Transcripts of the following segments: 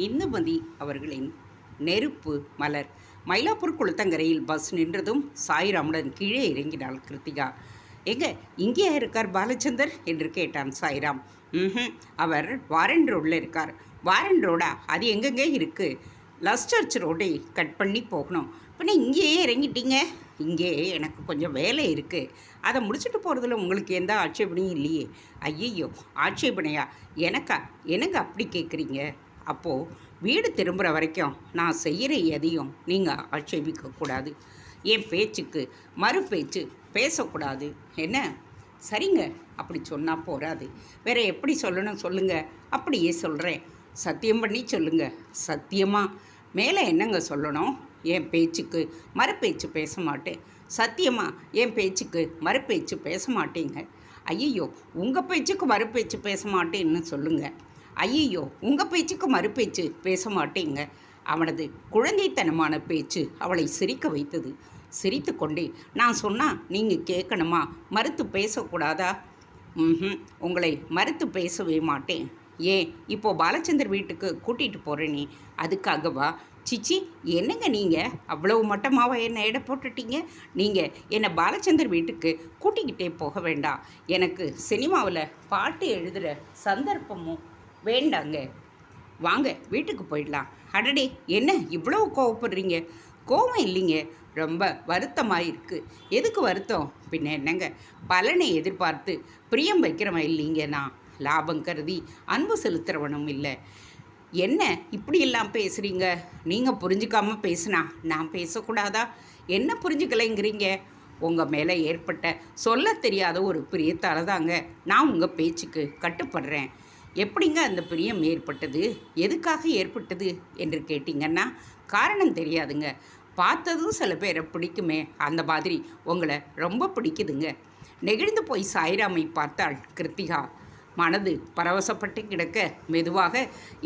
இந்துமதி அவர்களின் நெருப்பு மலர். மயிலாப்பூர் குளத்தங்கரையில் பஸ் நின்றதும் சாய்ராமுடன் கீழே இறங்கினாள் கிருத்திகா. எங்க இங்கேயா இருக்கார் பாலச்சந்தர் என்று கேட்டான் சாய்ராம். அவர் வாரண்ட் ரோடில் இருக்கார். வாரண்ட் ரோடா? அது எங்கெங்கே இருக்குது? லஸ்டர்ச் ரோடை கட் பண்ணி போகணும். பின்ன இங்கேயே இறங்கிட்டீங்க? இங்கே எனக்கு கொஞ்சம் வேலை இருக்குது, அதை முடிச்சுட்டு போகிறதுல உங்களுக்கு எந்த ஆட்சேபனையும் இல்லையே. ஐயையோ, ஆட்சேபனையா? எனக்கா? எனக்கு அப்படி கேட்குறீங்க? அப்போது வீடு திரும்புகிற வரைக்கும் நான் செய்கிற எதையும் நீங்கள் ஆட்சேபிக்கக்கூடாது. என் பேச்சுக்கு மறு பேச்சு பேசக்கூடாது. என்ன? சரிங்க, அப்படி சொன்னால் போகாது. வேறு எப்படி சொல்லணும் சொல்லுங்கள். அப்படியே சொல்கிறேன். சத்தியம் பண்ணி சொல்லுங்கள். சத்தியமாக? மேலே என்னங்க சொல்லணும்? என் பேச்சுக்கு மறுபேச்சு பேச மாட்டேன். சத்தியமாக என் பேச்சுக்கு மறுபேச்சு பேச மாட்டேங்க. ஐயையோ, உங்கள் பேச்சுக்கு மறுபேச்சு பேச மாட்டேன்னு சொல்லுங்கள். ஐயையோ, உங்கள் பேச்சுக்கு மறுபேச்சு பேச மாட்டேங்க. அவனது குழந்தைத்தனமான பேச்சு அவளை சிரிக்க வைத்தது. சிரித்து கொண்டே, நான் சொன்னால் நீங்கள் கேட்கணுமா? மறுத்து பேசக்கூடாதா? உங்களை மறுத்து பேசவே மாட்டேன். ஏன் இப்போது பாலச்சந்தர் வீட்டுக்கு கூட்டிகிட்டு போகிறேனே, அதுக்காகவா? சிச்சி, என்னங்க நீங்கள் அவ்வளவு மட்டமாவா என்னை எடை போட்டுட்டீங்க? நீங்கள் என்னை பாலச்சந்தர் வீட்டுக்கு கூட்டிக்கிட்டே போக வேண்டாம். எனக்கு சினிமாவில் பாட்டு எழுதுகிற சந்தர்ப்பமும் வேண்டாங்க. வாங்க வீட்டுக்கு போயிடலாம். அடடே, என்ன இவ்வளோ கோவப்படுறீங்க? கோவம் இல்லைங்க, ரொம்ப வருத்தமாக இருக்குது. எதுக்கு வருத்தம்? பின்ன என்னங்க, பலனை எதிர்பார்த்து பிரியம் வைக்கிறவன் இல்லைங்க. நான் லாபம் கருதி அன்பு செலுத்துகிறவனும் இல்லை. என்ன இப்படியெல்லாம் பேசுகிறீங்க? நீங்கள் புரிஞ்சுக்காமல் பேசுனா நான் பேசக்கூடாதா? என்ன புரிஞ்சுக்கலைங்கிறீங்க? உங்கள் மேலே ஏற்பட்ட சொல்ல தெரியாத ஒரு பிரியத்தால் தாங்க நான் உங்கள் பேச்சுக்கு கட்டுப்படுறேன். எப்படிங்க அந்த பிரியம் ஏற்பட்டது? எதுக்காக ஏற்பட்டது என்று கேட்டிங்கன்னா காரணம் தெரியாதுங்க. பார்த்ததும் சில பேரை பிடிக்குமே, அந்த மாதிரி உங்களை ரொம்ப பிடிக்குதுங்க. நெகிழ்ந்து போய் சாய்ராமை பார்த்தாள் கிருத்திகா. மனது பரவசப்பட்டு கிடக்க மெதுவாக,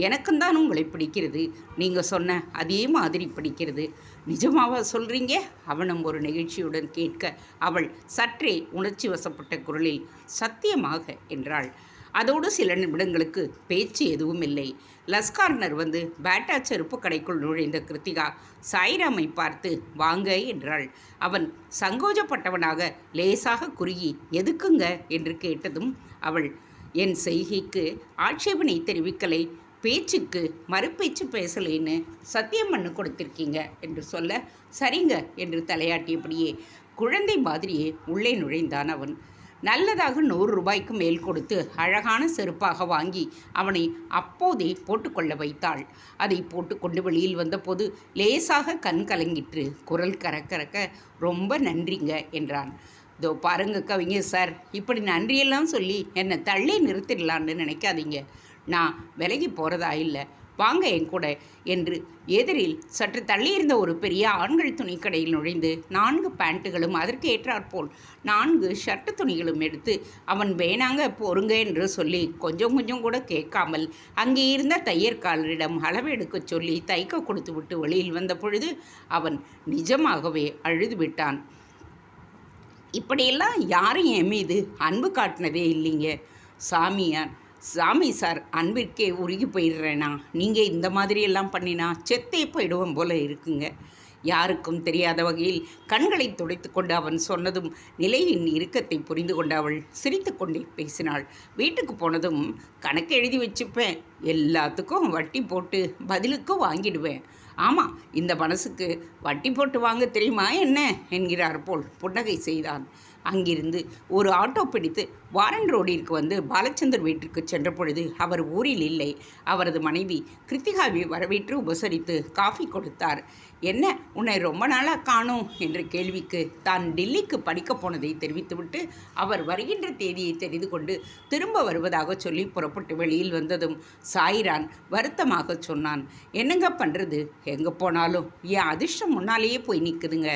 எனக்குந்தான் உங்களை பிடிக்கிறது, நீங்கள் சொன்ன அதே மாதிரி பிடிக்கிறது. நிஜமாவா சொல்கிறீங்க? அவனும் ஒரு நிகழ்ச்சியுடன் கேட்க அவள் சற்றே உணர்ச்சி வசப்பட்ட குரலில் சத்தியமாக என்றாள். அதோடு சில நிமிடங்களுக்கு பேச்சு எதுவும் இல்லை. லஸ்கார்னர் வந்து பேட்டா செருப்பு கடைக்குள் நுழைந்த கிருத்திகா சாய்ராமை பார்த்து வாங்க என்றாள். அவன் சங்கோஜப்பட்டவனாக லேசாக குறுகி எதுக்குங்க என்று கேட்டதும் அவள், என் செய்கைக்கு ஆட்சேபனை தெரிவிக்கலை, பேச்சுக்கு மறுபேச்சு பேசலேன்னு சத்தியம் பண்ணு கொடுத்திருக்கீங்க என்று சொல்ல, சரிங்க என்று தலையாட்டியபடியே குழந்தை மாதிரியே உள்ளே நுழைந்தான் அவன். நல்லதாக 100 ரூபாய்க்கு மேல் கொடுத்து அழகான செருப்பாக வாங்கி அவனை அப்போதே போட்டுக்கொள்ள வைத்தாள். அதை போட்டுக்கொண்டு வெளியில் வந்தபோது லேசாக கண் கலங்கிற்று. குரல் கரக்கரக்க, ரொம்ப நன்றிங்க என்றான். இதோ பாருங்க கவிஞர் சார், இப்படி நன்றியெல்லாம் சொல்லி என்னை தள்ளி நிறுத்திடலான்னு நினைக்காதீங்க. நான் விலகி போகிறதா இல்லை, வாங்க என் கூட என்று எதிரில் சற்று தள்ளியிருந்த ஒரு பெரிய ஆண்கள் துணிக்கடையில் நுழைந்து 4 பேண்ட்டுகளும் அதற்கு ஏற்றாற்போல் 4 ஷர்ட்டு துணிகளும் எடுத்து அவன் வேணாங்க போருங்க என்று சொல்லி கொஞ்சம் கொஞ்சம் கூட கேட்காமல் அங்கே இருந்த தையற்காரரிடம் அளவெடுக்க சொல்லி தைக்க கொடுத்து விட்டு வெளியில் வந்த பொழுது அவன் நிஜமாகவே அழுது விட்டான். இப்படியெல்லாம் யாரும் என் மீது அன்பு காட்டினதே இல்லைங்க. சாமி சார், அன்பிற்கே உருகி போயிடுறேனா? நீங்கள் இந்த மாதிரியெல்லாம் பண்ணினா செத்தே போயிடுவோம் போல இருக்குங்க. யாருக்கும் தெரியாத வகையில் கண்களை துடைத்து கொண்டு அவன் சொன்னதும் நிலையின் இறுக்கத்தை புரிந்து கொண்டு அவள் சிரித்து கொண்டே பேசினாள். வீட்டுக்கு போனதும் கணக்கு எழுதி வச்சுப்பேன், எல்லாத்துக்கும் வட்டி போட்டு பதிலுக்கும் வாங்கிடுவேன். ஆமாம், இந்த மனசுக்கு வட்டி போட்டு வாங்க தெரியுமா என்ன என்கிறார் போல் புன்னகை செய்தான். அங்கிருந்து ஒரு ஆட்டோ பிடித்து வாரண்ட் ரோடிற்கு வந்து பாலச்சந்தர் வீட்டிற்கு சென்ற பொழுது அவர் ஊரில் இல்லை. அவரது மனைவி கிருத்திகாவை வரவேற்று உபசரித்து காஃபி கொடுத்தார். என்ன, உன்னை ரொம்ப நாளாக காணோம் என்ற கேள்விக்கு தான் டில்லிக்கு படிக்கப் போனதை தெரிவித்துவிட்டு அவர் வருகின்ற தேதியை தெரிந்து கொண்டு திரும்ப வருவதாக சொல்லி புறப்பட்டு வெளியில் வந்ததும் சாய்ரான் வருத்தமாக சொன்னான், என்னங்க பண்ணுறது, எங்கே போனாலும் என் அதிர்ஷ்டம் முன்னாலேயே போய் நிற்குதுங்க.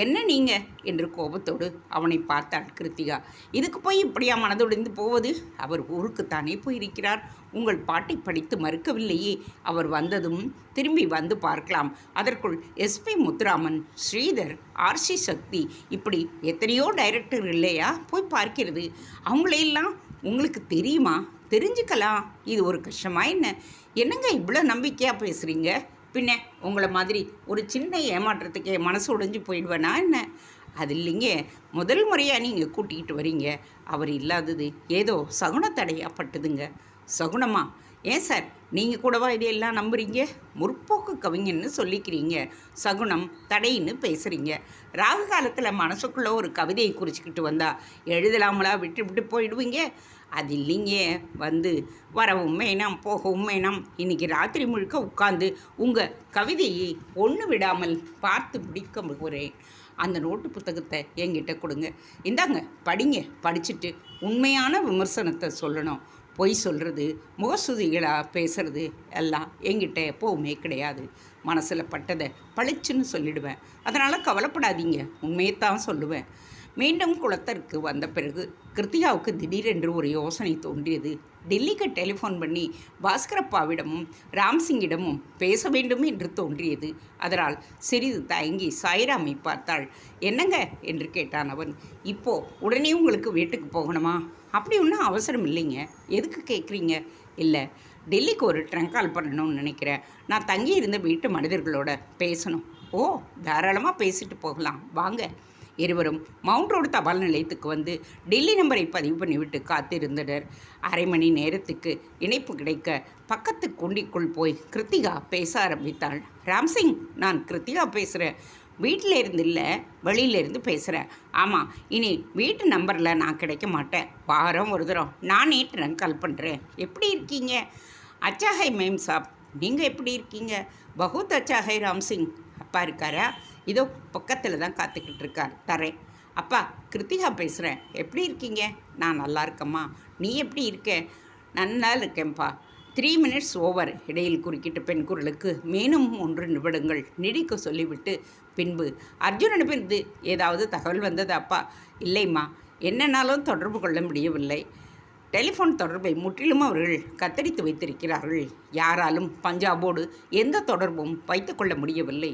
என்ன நீங்கள் என்று கோபத்தோடு அவனை பார்த்தாள் கிருத்திகா. இதுக்கு போய் இப்படியா மனதுடைந்து போவது? அவர் ஊருக்குத்தானே போயிருக்கிறார். உங்கள் பாட்டை படித்து மறுக்கவில்லையே. அவர் வந்ததும் திரும்பி வந்து பார்க்கலாம். அதற்குள் எஸ்பி முத்துராமன், ஸ்ரீதர், ஆர்சி சக்தி, இப்படி எத்தனையோ டைரக்டர் இல்லையா போய் பார்க்கிறது. அவங்களையெல்லாம் உங்களுக்கு தெரியுமா? தெரிஞ்சுக்கலாம். இது ஒரு கஷ்டமா என்ன? என்னங்க இவ்வளோ நம்பிக்கையாக பேசுகிறீங்க? பின்ன உங்களை மாதிரி ஒரு சின்ன ஏமாற்றத்துக்கே மனசு உடைஞ்சு போயிடுவேனா என்ன? அது இல்லைங்க, முதல் முறையாக நீங்கள் கூட்டிகிட்டு வரீங்க. அவர் இல்லாதது ஏதோ சகுனத்தடையாக பட்டுதுங்க. சகுனமா? ஏன் சார், நீங்கள் கூடவா இதையெல்லாம் நம்புறீங்க? முற்போக்கு கவிஞன்னு சொல்லிக்கிறீங்க, சகுனம் தடைன்னு பேசுகிறீங்க. ராகு காலத்தில் மனசுக்குள்ளே ஒரு கவிதையை குறிச்சிக்கிட்டு வந்தால் எழுதலாமலா விட்டு விட்டு போயிடுவீங்க? அது இல்லைங்க, வந்து வரவும் வேணாம் போகவும் வேணாம், இன்றைக்கி ராத்திரி முழுக்க உட்காந்து உங்கள் கவிதையை ஒன்று விடாமல் பார்த்து முடிக்க போகிறேன். அந்த நோட்டு புத்தகத்தை என்கிட்ட கொடுங்க. இந்தாங்க படிங்க. படிச்சுட்டு உண்மையான விமர்சனத்தை சொல்லணும். பொய் சொல்கிறது, முகசுதிகளாக பேசுகிறது எல்லாம் என்கிட்ட எப்போவுமே கிடையாது. மனசில் பட்டதை பளிச்சுன்னு சொல்லிடுவேன். அதனால் கவலைப்படாதீங்க, உண்மையைத்தான் சொல்லுவேன். மீண்டும் குளத்திற்கு வந்த பிறகு கிருத்திகாவுக்கு திடீரென்று ஒரு யோசனை தோன்றியது. டெல்லிக்கு டெலிஃபோன் பண்ணி பாஸ்கரப்பாவிடமும் ராம்சிங்கிடமும் பேச வேண்டும் என்று தோன்றியது. அதனால் சிறிது தயங்கி சாய்ராமை பார்த்தாள். என்னங்க என்று கேட்டான் அவன். இப்போ உடனே உங்களுக்கு வீட்டுக்கு போகணுமா? அப்படி ஒன்றும் அவசரம் இல்லைங்க. எதுக்கு கேட்குறீங்க? இல்லை, டெல்லிக்கு ஒரு ட்ரங்க் கால் பண்ணணும்னு நினைக்கிறேன். நான் தங்கி இருந்த வீட்டு மனிதர்களோட பேசணும். ஓ, தாராளமாக பேசிட்டு போகலாம், வாங்க. இருவரும் மவுண்ட் ரோடு தபால் நிலையத்துக்கு வந்து டெல்லி நம்பரை பதிவு பண்ணிவிட்டு காத்திருந்தனர். அரை மணி நேரத்துக்கு இணைப்பு கிடைக்க பக்கத்து குண்டிக்குள் போய் கிருத்திகா பேச ஆரம்பித்தாள். ராம்சிங், நான் கிருத்திகா பேசுகிறேன். வீட்டில் இருந்து இல்லை, வெளியிலேருந்து பேசுகிறேன். ஆமாம், இனி வீட்டு நம்பரில் நான் கிடைக்க மாட்டேன். வாரம் ஒரு தரம் நானே ட்ரங்க் கால் பண்ணுறேன். எப்படி இருக்கீங்க? அச்சா ஹை மேம் சாப், நீங்கள் எப்படி இருக்கீங்க? பகுத் அச்சா ஹை ராம்சிங். அப்பா இருக்காரா? இதோ பக்கத்தில் தான் காத்துக்கிட்டு இருக்கார், தரேன். அப்பா, கிருத்திகா பேசுகிறேன். எப்படி இருக்கீங்க? நான் நல்லா இருக்கம்மா, நீ எப்படி இருக்க? நல்லா இருக்கேன்ப்பா. 3 minutes ஓவர். இடையில் குறுக்கிட்டு பெண் குரலுக்கு மேலும் 1 நிமிடங்கள் நீடிக்க சொல்லிவிட்டு பின்பு அர்ஜுனனிடமிருந்து ஏதாவது தகவல் வந்தது அப்பா? இல்லைம்மா, என்னன்னாலும் தொடர்பு கொள்ள முடியவில்லை. டெலிஃபோன் தொடர்பை முற்றிலும் அவர்கள் கத்தரித்து வைத்திருக்கிறார்கள். யாராலும் பஞ்சாபோடு எந்த தொடர்பும் வைத்துக்கொள்ள முடியவில்லை.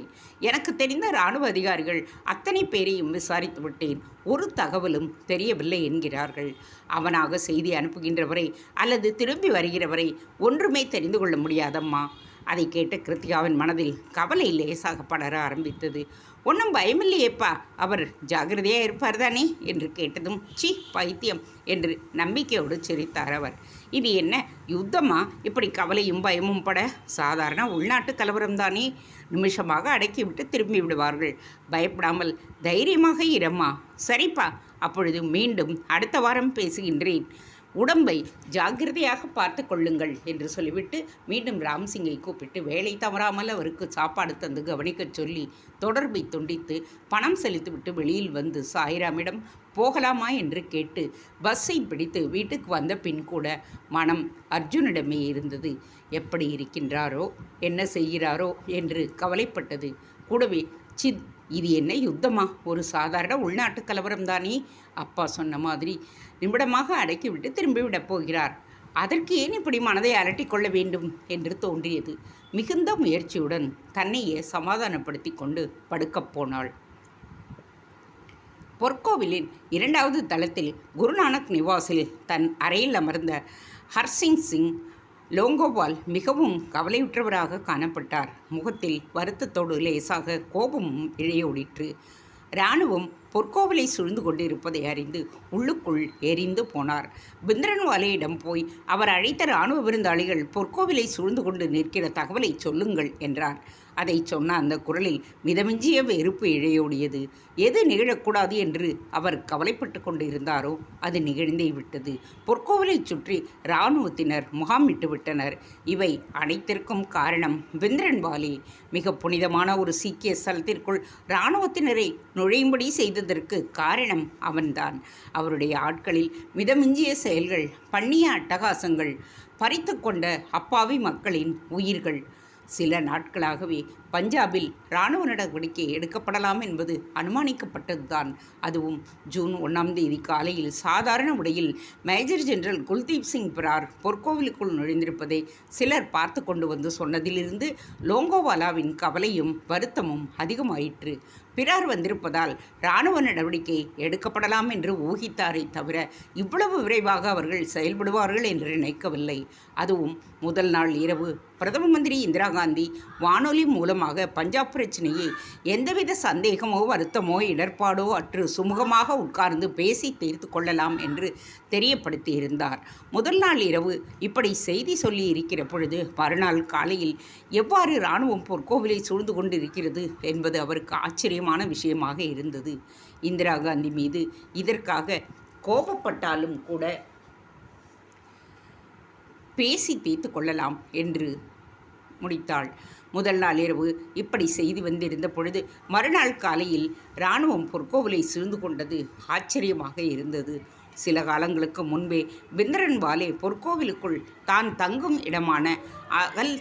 எனக்கு தெரிந்த இராணுவ அதிகாரிகள் அத்தனை பேரையும் விசாரித்து விட்டேன். ஒரு தகவலும் தெரியவில்லை என்கிறார்கள். அவனாக செய்தி அனுப்புகின்றவரை அல்லது திரும்பி வருகிறவரை ஒன்றுமே தெரிந்து கொள்ள முடியாதம்மா. அதை கேட்ட கிருத்திகாவின் மனதில் கவலை லேசாக படர ஆரம்பித்தது. ஒன்றும் பயமில்லையேப்பா, அவர் ஜாகிரதையாக இருப்பார் தானே என்று கேட்டதும் சி பைத்தியம் என்று நம்பிக்கையோடு சிரித்தார் அவர். இது என்ன யுத்தமா? இப்படி கவலையும் பயமும் பட? சாதாரண உள்நாட்டு கலவரம்தானே, நிமிஷமாக அடக்கிவிட்டு திரும்பி விடுவார்கள். பயப்படாமல் தைரியமாக இரம்மா. சரிப்பா, அப்பொழுது மீண்டும் அடுத்த வாரம் பேசுகின்றேன். உடம்பை ஜாக்கிரதையாக பார்த்து கொள்ளுங்கள் என்று சொல்லிவிட்டு மீண்டும் ராம்சிங்கை கூப்பிட்டு வேலை தவறாமல் அவருக்கு சாப்பாடு தந்து கவனிக்கச் சொல்லி தொடர்பை துண்டித்து பணம் செலுத்திவிட்டு வெளியில் வந்து சாய்ராமிடம் போகலாமா என்று கேட்டு பஸ்ஸை பிடித்து வீட்டுக்கு வந்த பின் கூட மனம் அர்ஜுனிடமே இருந்தது. எப்படி இருக்கின்றாரோ, என்ன செய்கிறாரோ என்று கவலைப்பட்டது. கூடவே சித், இது என்ன யுத்தமா? ஒரு சாதாரண உள்நாட்டு கலவரம் தானே. அப்பா சொன்ன மாதிரி நிமிடமாக அடக்கிவிட்டு திரும்பிவிடப் போகிறார். அதற்கு ஏன் இப்படி மனதை அலட்டி கொள்ள வேண்டும் என்று தோன்றியது. மிகுந்த முயற்சியுடன் தன்னையே சமாதானப்படுத்தி கொண்டு படுக்கப் போனாள். பொற்கோவிலின் 2வது தளத்தில் குருநானக் நிவாஸில் தன் அறையில் அமர்ந்த ஹர்சிங் சிங் லோங்கோவால் மிகவும் கவலையுற்றவராக காணப்பட்டார். முகத்தில் வருத்தத்தோடு லேசாக கோபமும் இழையோடிற்று. இராணுவம் பொற்கோவிலை சூழ்ந்து கொண்டிருப்பதை அறிந்து உள்ளுக்குள் எரிந்து போனார். பிந்திரன்வாலையிடம் போய் அவர் அழைத்த இராணுவ விருந்தாளிகள் பொற்கோவிலை சூழ்ந்து கொண்டு நிற்கிற தகவலை சொல்லுங்கள் என்றார். அதை சொன்ன அந்த குரலில் மிதமிஞ்சிய வெறுப்பு இழையோடியது. எது நிகழக்கூடாது என்று அவர் கவலைப்பட்டு கொண்டு இருந்தாரோ அது நிகழ்ந்தே விட்டது. பொற்கோவிலை சுற்றி இராணுவத்தினர் முகாமிட்டு விட்டனர். இவை அனைத்திற்கும் காரணம் பிந்திரன்வாலி. மிக புனிதமான ஒரு சீக்கிய ஸ்தலத்திற்குள் இராணுவத்தினரை நுழையும்படி செய்ததற்கு காரணம் அவன்தான். அவருடைய ஆட்களில் மிதமிஞ்சிய செயல்கள், பண்ணிய அட்டகாசங்கள், பறித்து கொண்ட அப்பாவி மக்களின் உயிர்கள், சில நாட்களாகவே பஞ்சாபில் இராணுவ நடவடிக்கை எடுக்கப்படலாம் என்பது அனுமானிக்கப்பட்டதுதான். அதுவும் ஜூன் 1 காலையில் சாதாரண உடையில் மேஜர் ஜெனரல் குல்தீப் சிங் பிரார் பொற்கோவிலுக்குள் நுழைந்திருப்பதை சிலர் பார்த்து கொண்டு வந்து சொன்னதிலிருந்து லோங்கோவாலாவின் கவலையும் வருத்தமும் அதிகமாயிற்று. பிரார் வந்திருப்பதால் இராணுவ நடவடிக்கை எடுக்கப்படலாம் என்று ஊகித்தாரே தவிர இவ்வளவு விரைவாக அவர்கள் செயல்படுவார்கள் என்று நினைக்கவில்லை. அதுவும் முதல் நாள் இரவு பிரதம மந்திரி இந்திரா காந்தி வானொலி மூலமாக பஞ்சாப் பிரச்சனையை எந்தவித சந்தேகமோ வருத்தமோ இடர்பாடோ அற்று சுமூகமாக உட்கார்ந்து பேசி தீர்த்து கொள்ளலாம் என்று தெரியப்படுத்தியிருந்தார். முதல் நாள் இரவு இப்படி செய்தி சொல்லி இருக்கிற பொழுது மறுநாள் காலையில் எவ்வாறு இராணுவம் பொற்கோவிலை சூழ்ந்து கொண்டிருக்கிறது என்பது அவருக்கு ஆச்சரியமான விஷயமாக இருந்தது. இந்திரா காந்தி மீது இதற்காக கோபப்பட்டாலும் கூட பேசி தீர்த்து கொள்ளலாம் என்று முடித்தாள். முதல் நாள் இரவு இப்படி செய்தி வந்திருந்த பொழுது மறுநாள் காலையில் இராணுவம் பொற்கோவிலை சூழ்ந்து கொண்டது ஆச்சரியமாக இருந்தது. சில காலங்களுக்கு முன்பே பிந்திரன்வாலே பொற்கோவிலுக்குள் தான் தங்கும் இடமான அகல்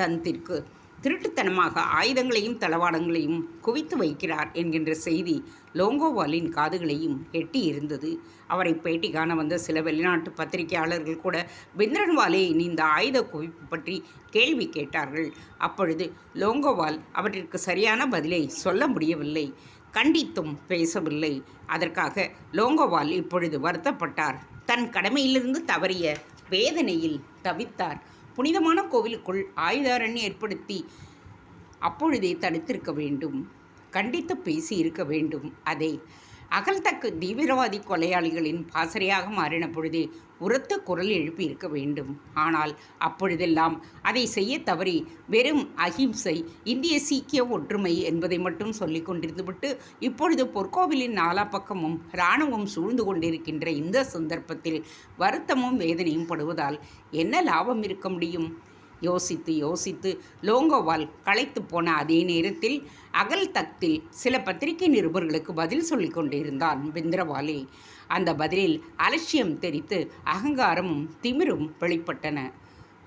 தந்திற்கு திருட்டுத்தனமாக ஆயுதங்களையும் தளவாடங்களையும் குவித்து வைக்கிறார் என்கின்ற செய்தி லோங்கோவாலின் காதுகளையும் எட்டி இருந்தது. அவரை பேட்டி காண வந்த சில வெளிநாட்டு பத்திரிகையாளர்கள் கூட பிந்திரன்வாலேயின் இந்த ஆயுத குவிப்பு பற்றி கேள்வி கேட்டார்கள். அப்பொழுது லோங்கோவால் அவற்றிற்கு சரியான பதிலை சொல்ல முடியவில்லை, கண்டித்தும் பேசவில்லை. அதற்காக லோங்கோவால் இப்பொழுது வருத்தப்பட்டார். தன் கடமையிலிருந்து தவறிய வேதனையில் தவித்தார். புனிதமான கோவிலுக்குள் ஆயுதாரணி ஏற்படுத்தி அப்பொழுதே தடுத்திருக்க வேண்டும், கண்டித்து பேசி இருக்க வேண்டும். அதை அகல்தக் தீவிரவாதி கொலையாளிகளின் பாசறையாக மாறின பொழுதே உரத்த குரல் எழுப்பி இருக்க வேண்டும். ஆனால் அப்பொழுதெல்லாம் அதை செய்ய தவறி வெறும் அஹிம்சை, இந்திய சீக்கிய ஒற்றுமை என்பதை மட்டும் சொல்லி கொண்டிருந்துவிட்டு இப்பொழுது பொற்கோவிலின் நாலா பக்கமும் இராணுவம் சூழ்ந்து கொண்டிருக்கின்ற இந்த சந்தர்ப்பத்தில் வருத்தமும் வேதனையும் படுவதால் என்ன லாபம் இருக்க முடியும்? யோசித்து யோசித்து லோங்கோவால் களைத்து போன அதே நேரத்தில் அகல் தக்தில் சில பத்திரிகை நிருபர்களுக்கு பதில் சொல்லி கொண்டிருந்தான் பிந்திரன்வாலே. அந்த பதிலில் அலட்சியம் தெரித்து அகங்காரமும் திமிரும் வெளிப்பட்டன.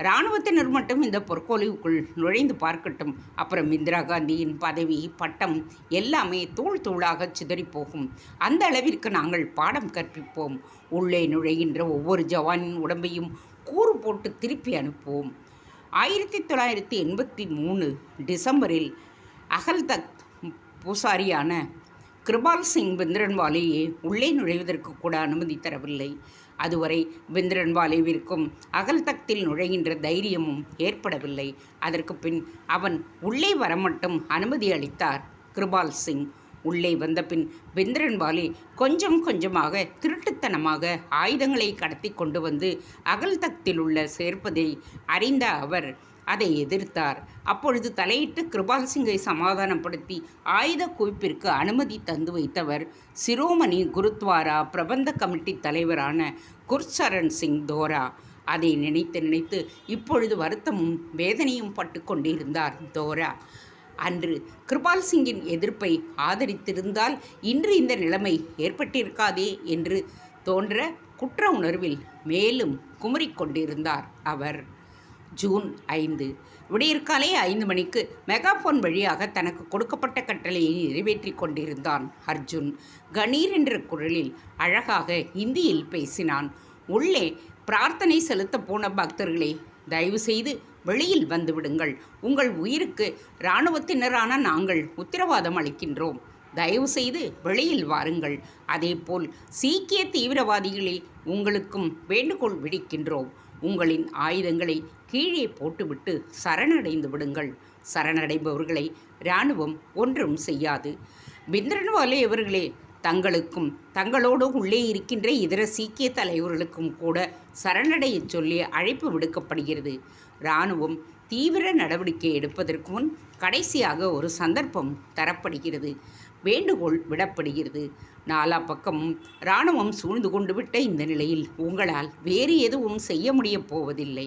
இராணுவத்தினர் மட்டும் இந்த பொற்கோவிலுக்குள் நுழைந்து பார்க்கட்டும், அப்புறம் இந்திரா காந்தியின் பதவி பட்டம் எல்லாமே தூள் தூளாக சிதறிப்போகும். அந்த அளவிற்கு நாங்கள் பாடம் கற்பிப்போம். உள்ளே நுழைகின்ற ஒவ்வொரு ஜவானின் உடம்பையும் கூறு போட்டு திருப்பி அனுப்புவோம். 1983 டிசம்பரில் அகல்தக் பூசாரியான கிருபால் சிங் பிந்திரன்வாலேயே உள்ளே நுழைவதற்கு கூட அனுமதி தரவில்லை. அதுவரை பிந்திரன்வாலேவிற்கும் அகல்தக்தில் நுழைகின்ற தைரியமும் ஏற்படவில்லை. அதற்கு பின் அவன் உள்ளே வர மட்டும் அனுமதி அளித்தார் கிருபால் சிங். உள்ளே வந்த பின் பிந்திரன்வாலே கொஞ்சம் கொஞ்சமாக திருட்டுத்தனமாக ஆயுதங்களை கடத்தி கொண்டு வந்து அகல்தக்தில் உள்ள சேர்ப்பதை அறிந்த அவர் அதை எதிர்த்தார். அப்பொழுது தலையிட்டு கிருபால் சிங்கை சமாதானப்படுத்தி ஆயுத குவிப்பிற்கு அனுமதி தந்து வைத்தவர் சிரோமணி குருத்வாரா பிரபந்த கமிட்டி தலைவரான குர்சரண் சிங் தோரா. அதை நினைத்து நினைத்து இப்பொழுது வருத்தமும் வேதனையும் பட்டு கொண்டிருந்தார் தோரா. அன்று கிருபால் சிங்கின் எதிர்ப்பை ஆதரித்திருந்தால் இன்று இந்த நிலைமை ஏற்பட்டிருக்காதே என்று தோன்ற குற்ற உணர்வில் மேலும் குமுறிக்கொண்டிருந்தார் அவர். ஜூன் 5 விடியற்காலை 5 மணிக்கு மெகாஃபோன் வழியாக தனக்கு கொடுக்கப்பட்ட கட்டளையை நிறைவேற்றி கொண்டிருந்தான் அர்ஜுன். கணீர் என்ற குரலில் அழகாக இந்தியில் பேசினான். உள்ளே பிரார்த்தனை செலுத்த போன பக்தர்களே, தயவு செய்து வெளியில் வந்துவிடுங்கள். உங்கள் உயிருக்கு இராணுவத்தினரான நாங்கள் உத்தரவாதம் அளிக்கின்றோம். தயவு செய்து வெளியில் வாருங்கள். அதேபோல் சீக்கிய தீவிரவாதிகளே, உங்களுக்கும் வேண்டுகோள் விடுக்கின்றோம். உங்களின் ஆயுதங்களை கீழே போட்டுவிட்டு சரணடைந்து விடுங்கள். சரணடைபவர்களை இராணுவம் ஒன்றும் செய்யாது. பிந்திரன்வாலே அவர்களே, தங்களுக்கும் தங்களோடு உள்ளே இருக்கின்ற இதர சீக்கிய தலைவர்களுக்கும் கூட சரணடைய சொல்லி அழைப்பு விடுக்கப்படுகிறது. இராணுவம் தீவிர நடவடிக்கை எடுப்பதற்கு முன் கடைசியாக ஒரு சந்தர்ப்பம் தரப்படுகிறது, வேண்டுகோள் விடப்படுகிறது. நாலா பக்கமும் இராணுவம் சூழ்ந்து கொண்டு விட்ட இந்த நிலையில் உங்களால் வேறு எதுவும் செய்ய முடியப் போவதில்லை.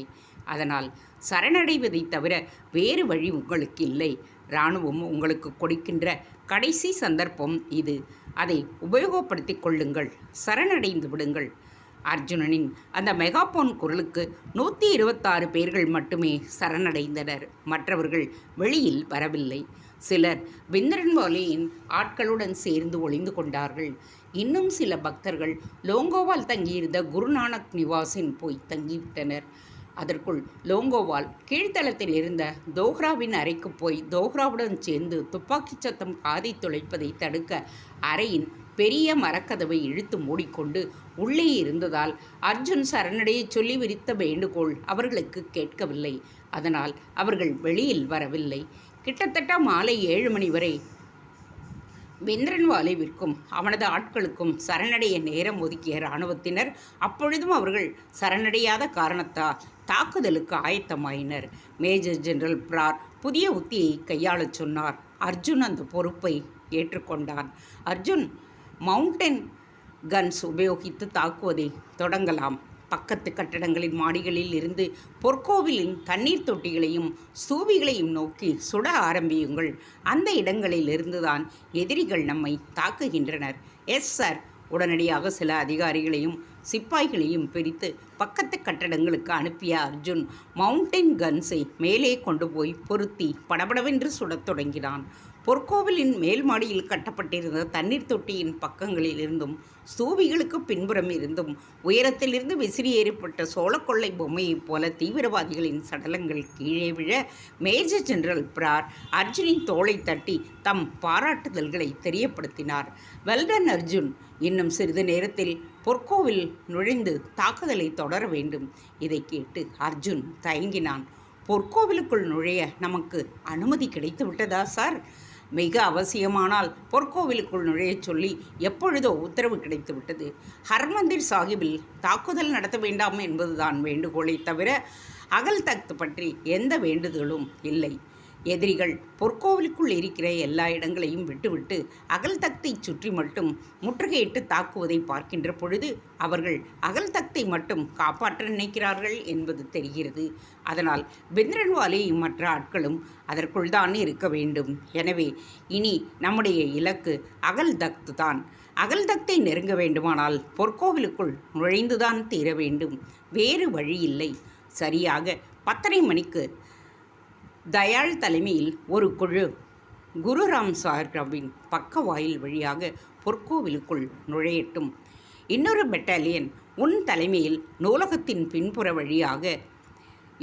அதனால் சரணடைவதை தவிர வேறு வழி உங்களுக்கு இல்லை. இராணுவம் உங்களுக்கு கொடுக்கின்ற கடைசி சந்தர்ப்பம் இது. அதை உபயோகப்படுத்தி கொள்ளுங்கள். சரணடைந்து விடுங்கள். அர்ஜுனனின் அந்த மெகாபோன் குரலுக்கு 126 பேர்கள் மட்டுமே சரணடைந்தனர். மற்றவர்கள் வெளியில் வரவில்லை. சிலர் பிந்த்ரன்வாலேயின் ஆட்களுடன் சேர்ந்து ஒளிந்து கொண்டார்கள். இன்னும் சில பக்தர்கள் லோங்கோவால் தங்கியிருந்த குருநானக் நிவாஸில் போய் தங்கிவிட்டனர். அதற்குள் லோங்கோவால் கீழ்த்தளத்தில் இருந்த தோஹ்ராவின் அறைக்கு போய் தோஹ்ராவுடன் சேர்ந்து துப்பாக்கிச் சத்தம் காதை துளைப்பதை தடுக்க அறையின் பெரிய மரக்கதவை இழுத்து மூடிக்கொண்டு உள்ளே இருந்ததால் அர்ஜுன் சரணடையச் சொல்லி விரித்த வேண்டுகோள் அவர்களுக்கு கேட்கவில்லை. அதனால் அவர்கள் வெளியில் வரவில்லை. கிட்டத்தட்ட மாலை 7 மணி வரை பிந்த்ரன்வாலேவிற்கும் அவனது ஆட்களுக்கும் சரணடைய நேரம் ஒதுக்கிய இராணுவத்தினர் அப்பொழுதும் அவர்கள் சரணடையாத காரணத்தால் தாக்குதலுக்கு ஆயத்தமாயினர். மேஜர் ஜெனரல் பிரார் புதிய உத்தியை கையாளச் சொன்னார். அர்ஜுன் அந்த பொறுப்பை ஏற்றுக்கொண்டான். அர்ஜுன் மவுண்டன் கன்ஸ் உபயோகித்து தாக்குவதை தொடங்கலாம். பக்கத்து கட்டடங்களின் மாடிகளில் இருந்து பொற்கோவிலின் தண்ணீர் தொட்டிகளையும் ஸ்தூபிகளையும் நோக்கி சுட ஆரம்பியுங்கள். அந்த இடங்களில் இருந்துதான் எதிரிகள் நம்மை தாக்குகின்றனர். Yes sir. உடனடியாக சில அதிகாரிகளையும் சிப்பாய்களையும் பிரித்து பக்கத்து கட்டடங்களுக்கு அனுப்பிய அர்ஜுன் மவுண்டன் கன்ஸை மேலே கொண்டு போய் பொருத்தி படபடவென்று சுடத் தொடங்கினான். பொற்கோவிலின் மேல் மாடியில் கட்டப்பட்டிருந்த தண்ணீர் தொட்டியின் பக்கங்களில் இருந்தும் ஸ்தூபிகளுக்கு பின்புறம் இருந்தும் உயரத்திலிருந்து விசிறி ஏறப்பட்ட சோளக்கொள்ளை பொம்மையைப் போல தீவிரவாதிகளின் சடலங்கள் கீழே விழ மேஜர் ஜெனரல் பிரார் அர்ஜுனின் தோளை தட்டி தம் பாராட்டுதல்களை தெரியப்படுத்தினார். வெல்டன் அர்ஜுன். இன்னும் சிறிது நேரத்தில் பொற்கோவில் நுழைந்து தாக்குதலை தொடர வேண்டும். இதை கேட்டு அர்ஜுன் தயங்கினான். பொற்கோவிலுக்குள் நுழைய நமக்கு அனுமதி கிடைத்து விட்டதா சார்? மிக அவசியமானால் பொற்கோவிலுக்குள் நுழையச் சொல்லி எப்பொழுதோ உத்தரவு கிடைத்துவிட்டது. ஹர்மந்திர் சாஹிபில் தாக்குதல் நடத்த வேண்டாம் என்பதுதான் வேண்டுகோளை தவிர அகல் தக்த் பற்றி எந்த வேண்டுதலும் இல்லை. எதிரிகள் பொற்கோவிலுக்குள் இருக்கிற எல்லா இடங்களையும் விட்டுவிட்டு அகல் தக்தை சுற்றி மட்டும் முற்றுகையிட்டு தாக்குவதை பார்க்கின்ற பொழுது அவர்கள் அகல் தக்தை மட்டும் காப்பாற்ற நினைக்கிறார்கள் என்பது தெரிகிறது. அதனால் பிந்த்ரன்வாலேயும் மற்ற ஆட்களும் அதற்குள் தான் இருக்க வேண்டும். எனவே இனி நம்முடைய இலக்கு அகல் தக்த் தான். அகல் தக்தை நெருங்க வேண்டுமானால் பொற்கோவிலுக்குள் நுழைந்துதான் தீர வேண்டும். வேறு வழியில்லை. சரியாக 10:30 மணிக்கு தயாள் தலைமையில் ஒரு குழு குருராம் சாஹிப்பின் பக்க வாயில் வழியாக பொற்கோவிலுக்குள் நுழையட்டும். இன்னொரு பெட்டாலியன் உன் தலைமையில் நூலகத்தின் பின்புற வழியாக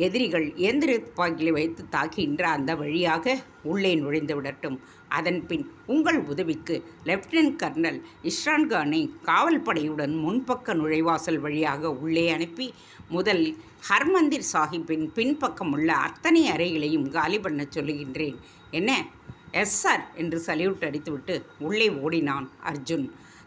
எதிரிகள் இயந்திர துப்பாக்கிகளை வைத்து தாக்குகின்ற அந்த வழியாக உள்ளே நுழைந்து விடட்டும். அதன்பின் உங்கள் உதவிக்கு லெப்டினன்ட் கர்னல் இஷ்ரான்கானை காவல் படையுடன் முன்பக்க நுழைவாசல் வழியாக உள்ளே அனுப்பி முதலில் ஹர்மந்திர் சாஹிப்பின் பின்பக்கம் உள்ள அத்தனை அறைகளையும் காலி பண்ண சொல்லுகின்றேன். என்ன? எஸ் சார் என்று சல்யூட் அடித்துவிட்டு உள்ளே ஓடினான் அர்ஜுன்.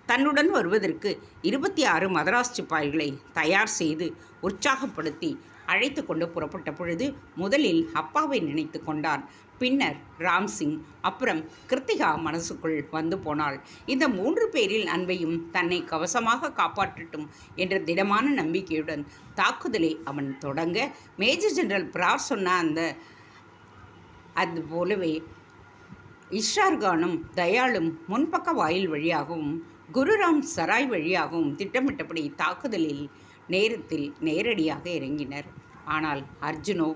தன்னுடன் வருவதற்கு 26 மதராஸ் சிப்பாய்களை தயார் செய்து உற்சாகப்படுத்தி அழைத்து கொண்டு புறப்பட்ட பொழுது முதலில் அப்பாவை நினைத்து கொண்டான். பின்னர் ராம்சிங், அப்புறம் கிருத்திகா மனசுக்குள் வந்து போனாள். இந்த 3 பேரில் அன்பையும் தன்னை கவசமாக காப்பாற்றட்டும் என்ற திடமான நம்பிக்கையுடன் தாக்குதலை அவன் தொடங்க மேஜர் ஜெனரல் பிரார் சொன்ன அது போலவே இஷ்ரார்கானும் தயாளும் முன்பக்க வாயில் வழியாகவும் குருராம் சராய் வழியாகவும் திட்டமிட்டபடி தாக்குதலில் நேரத்தில் நேரடியாக இறங்கினர். ஆனால் அர்ஜுனோ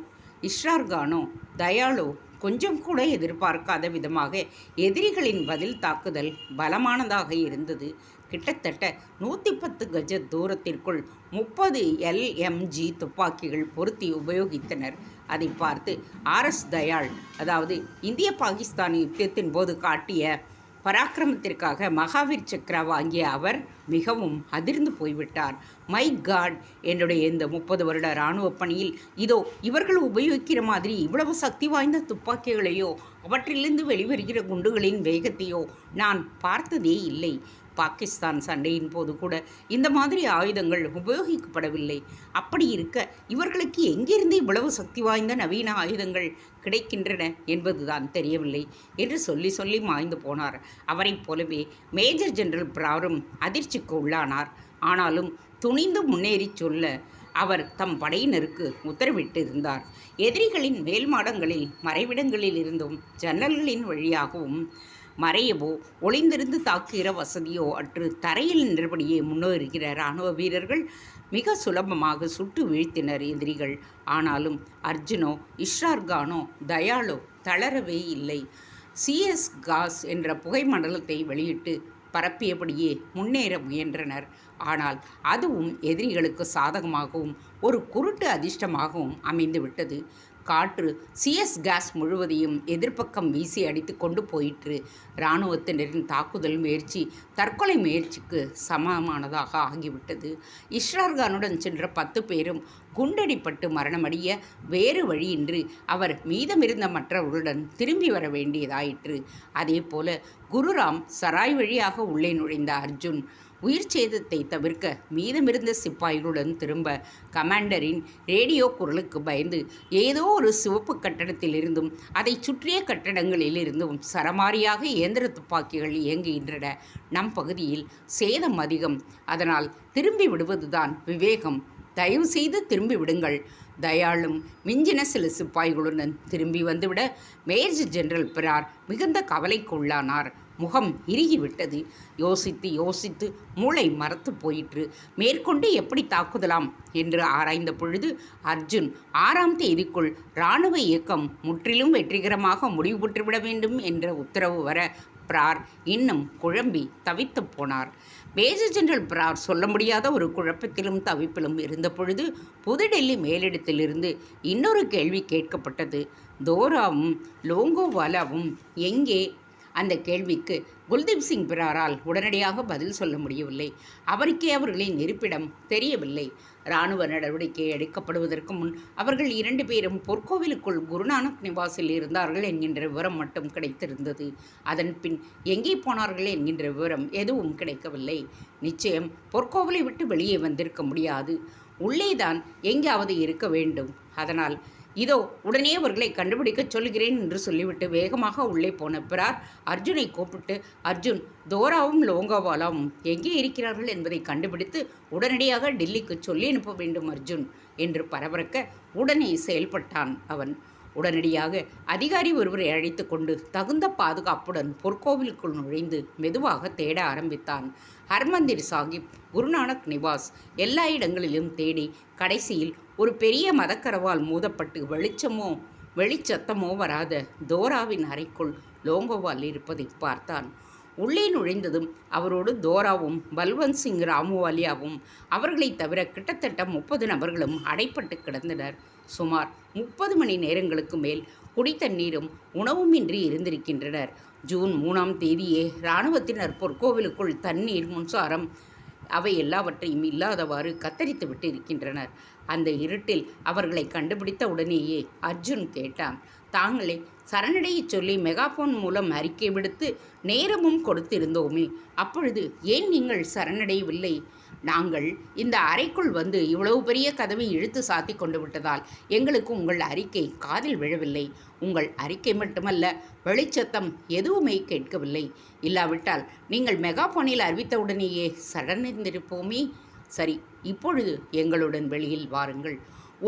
இஷ்ரார்கானோ தயாளோ கொஞ்சம் கூட எதிர்பார்க்காத விதமாக எதிரிகளின் பதில் தாக்குதல் பலமானதாக இருந்தது. கிட்டத்தட்ட 110 கஜ தூரத்திற்குள் 30 LMG துப்பாக்கிகள் பொருத்தி உபயோகித்தனர். அதை பார்த்து RS தயாள், அதாவது இந்திய பாகிஸ்தான் யுத்தத்தின் போது காட்டிய பராக்கிரமத்திற்காக மகாவீர் சக்ரா வாங்கிய அவர் மிகவும் அதிர்ந்து போய்விட்டார். மை காட், என்னுடைய இந்த 30 வருட இராணுவ பணியில் இதோ இவர்கள் உபயோகிக்கிற மாதிரி இவ்வளவு சக்தி வாய்ந்த துப்பாக்கிகளையோ அவற்றிலிருந்து வெளிவருகிற குண்டுகளின் வேகத்தையோ நான் பார்த்ததே இல்லை. பாகிஸ்தான் சண்டையின் போது கூட இந்த மாதிரி ஆயுதங்கள் உபயோகிக்கப்படவில்லை. அப்படி இருக்க இவர்களுக்கு எங்கிருந்து இவ்வளவு சக்தி வாய்ந்த நவீன ஆயுதங்கள் கிடைக்கின்றன என்பதுதான் தெரியவில்லை என்று சொல்லி சொல்லி மாய்ந்து போனார். அவரைப் போலவே மேஜர் ஜெனரல் பிராரும் அதிர்ச்சிக்கு உள்ளானார். ஆனாலும் துணிந்து முன்னேறி சொல்ல அவர் தம் படையினருக்கு உத்தரவிட்டிருந்தார். எதிரிகளின் மேல் மாடங்களில் மறைவிடங்களில் இருந்தும் ஜன்னல்களின் வழியாகவும் மறையவோ ஒளிந்திருந்து தாக்குகிற வசதியோ அற்று தரையில் நின்றபடியே முன்னேறுகிற இராணுவ வீரர்கள் மிக சுலபமாக சுட்டு வீழ்த்தினர் எதிரிகள். ஆனாலும் அர்ஜுனோ இஷ்ரார்கானோ தயாளோ தளரவே இல்லை. CS காஸ் என்ற புகை மண்டலத்தை வெளியிட்டு பரப்பியபடியே முன்னேற முயன்றனர். ஆனால் அதுவும் எதிரிகளுக்கு சாதகமாகவும் ஒரு குருட்டு அதிர்ஷ்டமாகவும் அமைந்துவிட்டது. காற்று CS காஸ் முழுவதையும் எதிர்ப்பக்கம் வீசி அடித்து கொண்டு போயிற்று. இராணுவத்தினரின் தாக்குதல் முயற்சி தற்கொலை முயற்சிக்கு சமமானதாக ஆகிவிட்டது. இஷ்ரார்கானுடன் சென்ற 10 பேரும் குண்டடிப்பட்டு மரணமடைய வேறு வழியின்றி அவர் மீதமிருந்த மற்றவர்களுடன் திரும்பி வர வேண்டியதாயிற்று. அதேபோல குருராம் சராய் வழியாக உள்ளே நுழைந்த அர்ஜுன் உயிர் சேதத்தை தவிர்க்க மீதமிருந்த சிப்பாய்களுடன் திரும்ப கமாண்டரின் ரேடியோ குரலுக்கு பயந்து ஏதோ ஒரு சிவப்பு கட்டடத்திலிருந்தும் அதை சுற்றிய கட்டடங்களிலிருந்தும் சரமாரியாக இயந்திர துப்பாக்கிகள் இயங்குகின்றன. நம் பகுதியில் சேதம் அதிகம், அதனால் திரும்பி விடுவதுதான் விவேகம். தயவு செய்து திரும்பி விடுங்கள். தயாளும் மிஞ்சின சில சிப்பாய்களுடன் திரும்பி வந்துவிட மேஜர் ஜெனரல் பிரார் மிகுந்த கவலைக்கு உள்ளானார். முகம் இறுகிவிட்டது. யோசித்து யோசித்து மூளை மரத்து போயிற்று. மேற்கொண்டு எப்படி தாக்குதலாம் என்று ஆராய்ந்த பொழுது அர்ஜுன் 6ஆம் தேதிக்குள் இராணுவ இயக்கம் முற்றிலும் வெற்றிகரமாக முடிவு பெற்றுவிட வேண்டும் என்ற உத்தரவு வர பிரார் இன்னும் குழம்பி தவித்து போனார். மேஜர் ஜெனரல் பிரார் சொல்ல முடியாத ஒரு குழப்பத்திலும் தவிப்பிலும் இருந்த பொழுது புதுடெல்லி மேலிடத்திலிருந்து இன்னொரு கேள்வி கேட்கப்பட்டது. தோராவும் லோங்கோவாலாவும் எங்கே? அந்த கேள்விக்கு குல்தீப் சிங் பிராரால் உடனடியாக பதில் சொல்ல முடியவில்லை. அவருக்கே அவர்களின் இருப்பிடம் தெரியவில்லை. இராணுவ நடவடிக்கை எடுக்கப்படுவதற்கு முன் அவர்கள் 2 பேரும் பொற்கோவிலுக்குள் குருநானக் நிவாசில் இருந்தார்கள் என்கின்ற விவரம் மட்டும் கிடைத்திருந்தது. அதன் பின் எங்கே போனார்கள் என்கின்ற விவரம் எதுவும் கிடைக்கவில்லை. நிச்சயம் பொற்கோவிலை விட்டு வெளியே வந்திருக்க முடியாது. உள்ளேதான் எங்காவது இருக்க வேண்டும். அதனால் இதோ உடனே அவர்களை கண்டுபிடிக்க சொல்கிறேன் என்று சொல்லிவிட்டு வேகமாக உள்ளே போன பிரார் அர்ஜுனை கூப்பிட்டு, அர்ஜுன், தோராவும் லோங்கோவாலாவும் எங்கே இருக்கிறார்கள் என்பதை கண்டுபிடித்து உடனடியாக டெல்லிக்கு சொல்லி அனுப்ப வேண்டும் அர்ஜுன் என்று பரபரக்க உடனே செயல்பட்டான் அவன். உடனடியாக அதிகாரி ஒருவரை அழைத்து கொண்டு தகுந்த பாதுகாப்புடன் பொற்கோவிலுக்குள் நுழைந்து மெதுவாக தேட ஆரம்பித்தான். ஹர்மந்திர் சாஹிப், குருநானக் நிவாஸ், எல்லா இடங்களிலும் தேடி கடைசியில் ஒரு பெரிய மதக்கரவால் மூடப்பட்டு வெளிச்சத்தமோ வராத தோராவின் அறைக்குள் லோங்கோவால் இருப்பதை பார்த்தான். உள்ளே நுழைந்ததும் அவரோடு தோராவும் பல்வந்த் சிங் ராமுவாலியாவும் அவர்களை தவிர கிட்டத்தட்ட 30 நபர்களும் அடைப்பட்டு கிடந்தனர். சுமார் 30 மணி நேரங்களுக்கு மேல் குடித்தண்ணீரும் உணவுமின்றி இருந்திருக்கின்றனர். ஜூன் 3ஆம் தேதியே இராணுவத்தினர் பொற்கோவிலுக்குள் தண்ணீர், மின்சாரம் அவை எல்லாவற்றையும் இல்லாதவாறு கத்தரித்து விட்டு இருக்கின்றனர். அந்த இருட்டில் அவர்களை கண்டுபிடித்த உடனேயே அர்ஜுன் கேட்டான், தாங்களே சரணடைய சொல்லி மெகாஃபோன் மூலம் அறிக்கை விடுத்து நேரமும் கொடுத்திருந்தோமே, அப்பொழுது ஏன் நீங்கள் சரணடையவில்லை? நாங்கள் இந்த அறைக்குள் வந்து இவ்வளவு பெரிய கதவை இழுத்து சாத்தி கொண்டு விட்டதால் எங்களுக்கு உங்கள் அறிக்கை காதில் விழவில்லை. உங்கள் அறிக்கை மட்டுமல்ல, வெளிச்சத்தம் எதுவுமே கேட்கவில்லை. இல்லாவிட்டால் நீங்கள் மெகாஃபோனில் அறிவித்தவுடனேயே சரணடைந்திருப்போமே. சரி, இப்பொழுது எங்களுடன் வெளியில் வாருங்கள்.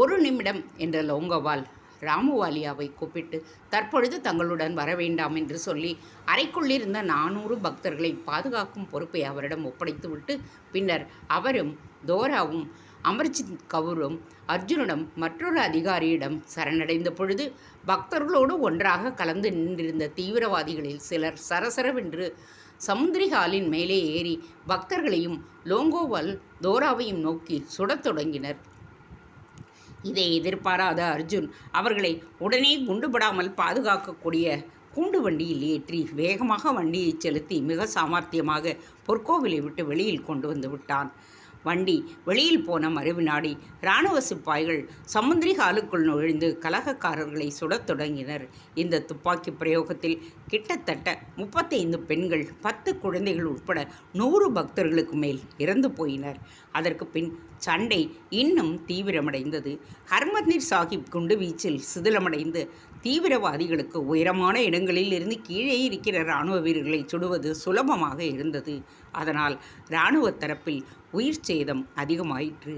1 நிமிடம் என்ற லோங்கோவால் ராமுவாலியாவை கூப்பிட்டு தற்பொழுது தங்களுடன் வர வேண்டாம் என்று சொல்லி அறைக்குள்ளிருந்த 400 பக்தர்களை பாதுகாக்கும் பொறுப்பை அவரிடம் ஒப்படைத்துவிட்டு பின்னர் அவரும் தோராவும் அமர்ஜித் கவுரும் அர்ஜுனிடம் மற்றொரு அதிகாரியிடம் சரணடைந்த பொழுது பக்தர்களோடு ஒன்றாக கலந்து நின்றிருந்த தீவிரவாதிகளில் சிலர் சரசரவென்று சமுத்திரிகாலின் மேலே ஏறி பக்தர்களையும் லோங்கோவால் தோராவையும் நோக்கி சுடத் தொடங்கினர். இதை எதிர்பாராத அர்ஜுன் அவர்களை உடனே குண்டுபடாமல் பாதுகாக்கக்கூடிய கூண்டு வண்டியில் ஏற்றி வேகமாக வண்டியை செலுத்தி மிக சாமர்த்தியமாக பொற்கோவிலை விட்டு வெளியில் கொண்டு வந்து விட்டான். வண்டி வெளியில் போன மறுவினாடி இராணுவ சிப்பாய்கள் சமுத்திரி ஹாலுக்குள் நுழைந்து கலகக்காரர்களை சுடத் தொடங்கினர். இந்த துப்பாக்கி பிரயோகத்தில் கிட்டத்தட்ட 35 பெண்கள், 10 குழந்தைகள் உட்பட 100 பக்தர்களுக்கு மேல் இறந்து போயினர். அதற்கு பின் சண்டை இன்னும் தீவிரமடைந்தது. ஹர்மந்திர் சாஹிப் குண்டு வீச்சில் சிதிலமடைந்து தீவிரவாதிகளுக்கு உயரமான இடங்களில் இருந்து கீழே இருக்கிற இராணுவ வீரர்களை சுடுவது சுலபமாக இருந்தது. அதனால் இராணுவ தரப்பில் உயிர் சேதம் அதிகமாயிற்று.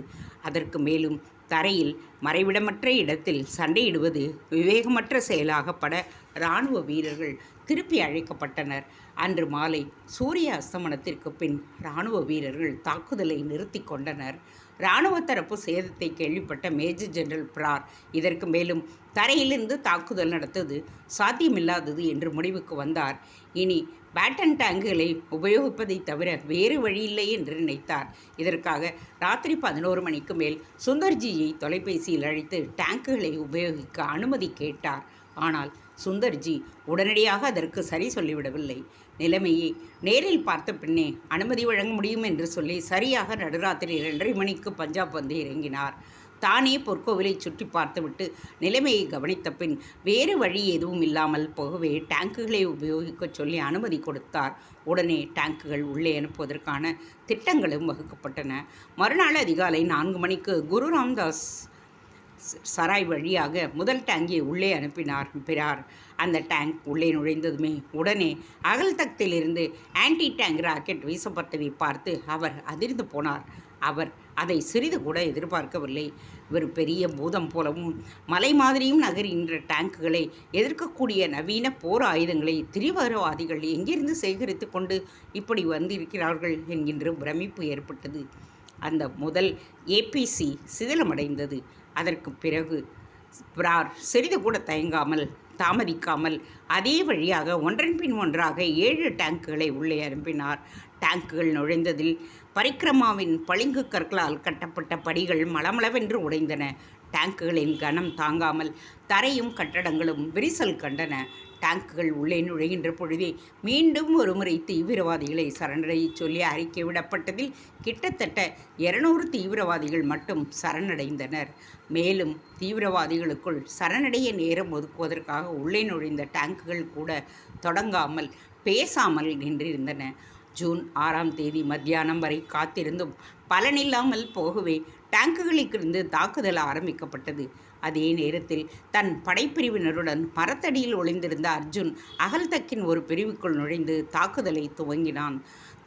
அதற்கு மேலும் தரையில் மறைவிடமற்ற இடத்தில் சண்டையிடுவது விவேகமற்ற செயலாகப்பட இராணுவ வீரர்கள் திருப்பி அழைக்கப்பட்டனர். அன்று மாலை சூரிய அஸ்தமனத்திற்கு பின் இராணுவ வீரர்கள் தாக்குதலை நிறுத்தி கொண்டனர். இராணுவ தரப்பு சேதத்தை கேள்விப்பட்ட மேஜர் ஜெனரல் பிரார் இதற்கு மேலும் தரையிலிருந்து தாக்குதல் நடத்துவது சாத்தியமில்லாதது என்று முடிவுக்கு வந்தார். இனி பேட்டன் டேங்குகளை உபயோகிப்பதை தவிர வேறு வழியில்லை என்று நினைத்தார். இதற்காக ராத்திரி 11 மணிக்கு மேல் சுந்தர்ஜியை தொலைபேசியில் அழைத்து டேங்குகளை உபயோகிக்க அனுமதி கேட்டார். ஆனால் சுந்தர்ஜி உடனடியாக அதற்கு சரி சொல்லிவிடவில்லை. நிலைமையை நேரில் பார்த்த பின்னே அனுமதி வழங்க முடியும் என்று சொல்லி சரியாக நடுராத்திரி 2:30 மணிக்கு பஞ்சாப் வந்து இறங்கினார். தானே பொற்கோவிலை சுற்றி பார்த்துவிட்டு நிலைமையை கவனித்த பின் வேறு வழி எதுவும் இல்லாமல் போகவே டேங்குகளை உபயோகிக்க சொல்லி அனுமதி கொடுத்தார். உடனே டேங்குகள் உள்ளே அனுப்புவதற்கான திட்டங்களும் வகுக்கப்பட்டன. மறுநாள் அதிகாலை 4 மணிக்கு குரு ராம்தாஸ் சராய் வழியாக முதல் டேங்கை உள்ளே அனுப்பினார் பிரார். அந்த டேங்க் உள்ளே நுழைந்ததுமே உடனே அகல்தக்திலிருந்து ஆன்டி டேங்க் ராக்கெட் வீசப்பட்டதை பார்த்து அவர் அதிர்ந்து போனார். அவர் அதை சிறிது கூட எதிர்பார்க்கவில்லை. இவர் பெரிய பூதம் போலவும் மலை மாதிரியும் நகர்கின்ற டேங்குகளை எதிர்க்கக்கூடிய நவீன போர் ஆயுதங்களை தீவிரவாதிகள் எங்கிருந்து சேகரித்து கொண்டு இப்படி வந்திருக்கிறார்கள் என்கின்ற பிரமிப்பு ஏற்பட்டது. அந்த முதல் ஏபிசி சிதிலமடைந்தது. அதற்கு பிறகு பிரார் சிறிது கூட தாமதிக்காமல் அதே வழியாக ஒன்றன் பின் ஒன்றாக 7 டேங்குகளை உள்ளே அனுப்பினார். டேங்குகள் நுழைந்ததில் பரிக்கிரமாவின் பளிங்கு கற்களால் கட்டப்பட்ட படிகள் மளமளவென்று உடைந்தன. டேங்குகளின் கனம் தாங்காமல் தரையும் கட்டடங்களும் விரிசல் கண்டன. டேங்குகள் உள்ளே நுழைகின்ற பொழுதே மீண்டும் ஒருமுறை தீவிரவாதிகளை சரணடைய சொல்லி அறிக்கை விடப்பட்டதில் கிட்டத்தட்ட 200 தீவிரவாதிகள் மட்டும் சரணடைந்தனர். மேலும் தீவிரவாதிகளுக்குள் சரணடைய நேரம் ஒதுக்குவதற்காக உள்ளே நுழைந்த டேங்குகள் கூட தொடங்காமல் பேசாமல் நின்றிருந்தன. ஜூன் 6ஆம் தேதி மத்தியானம் வரை காத்திருந்தும் பலனில்லாமல் போகவே டேங்குகளிலிருந்து தாக்குதல் ஆரம்பிக்கப்பட்டது. அதே நேரத்தில் தன் படைப்பிரிவினருடன் மரத்தடியில் ஒளிந்திருந்த அர்ஜுன் அகல்தக்கின் ஒரு பிரிவுக்குள் நுழைந்து தாக்குதலை துவங்கினான்.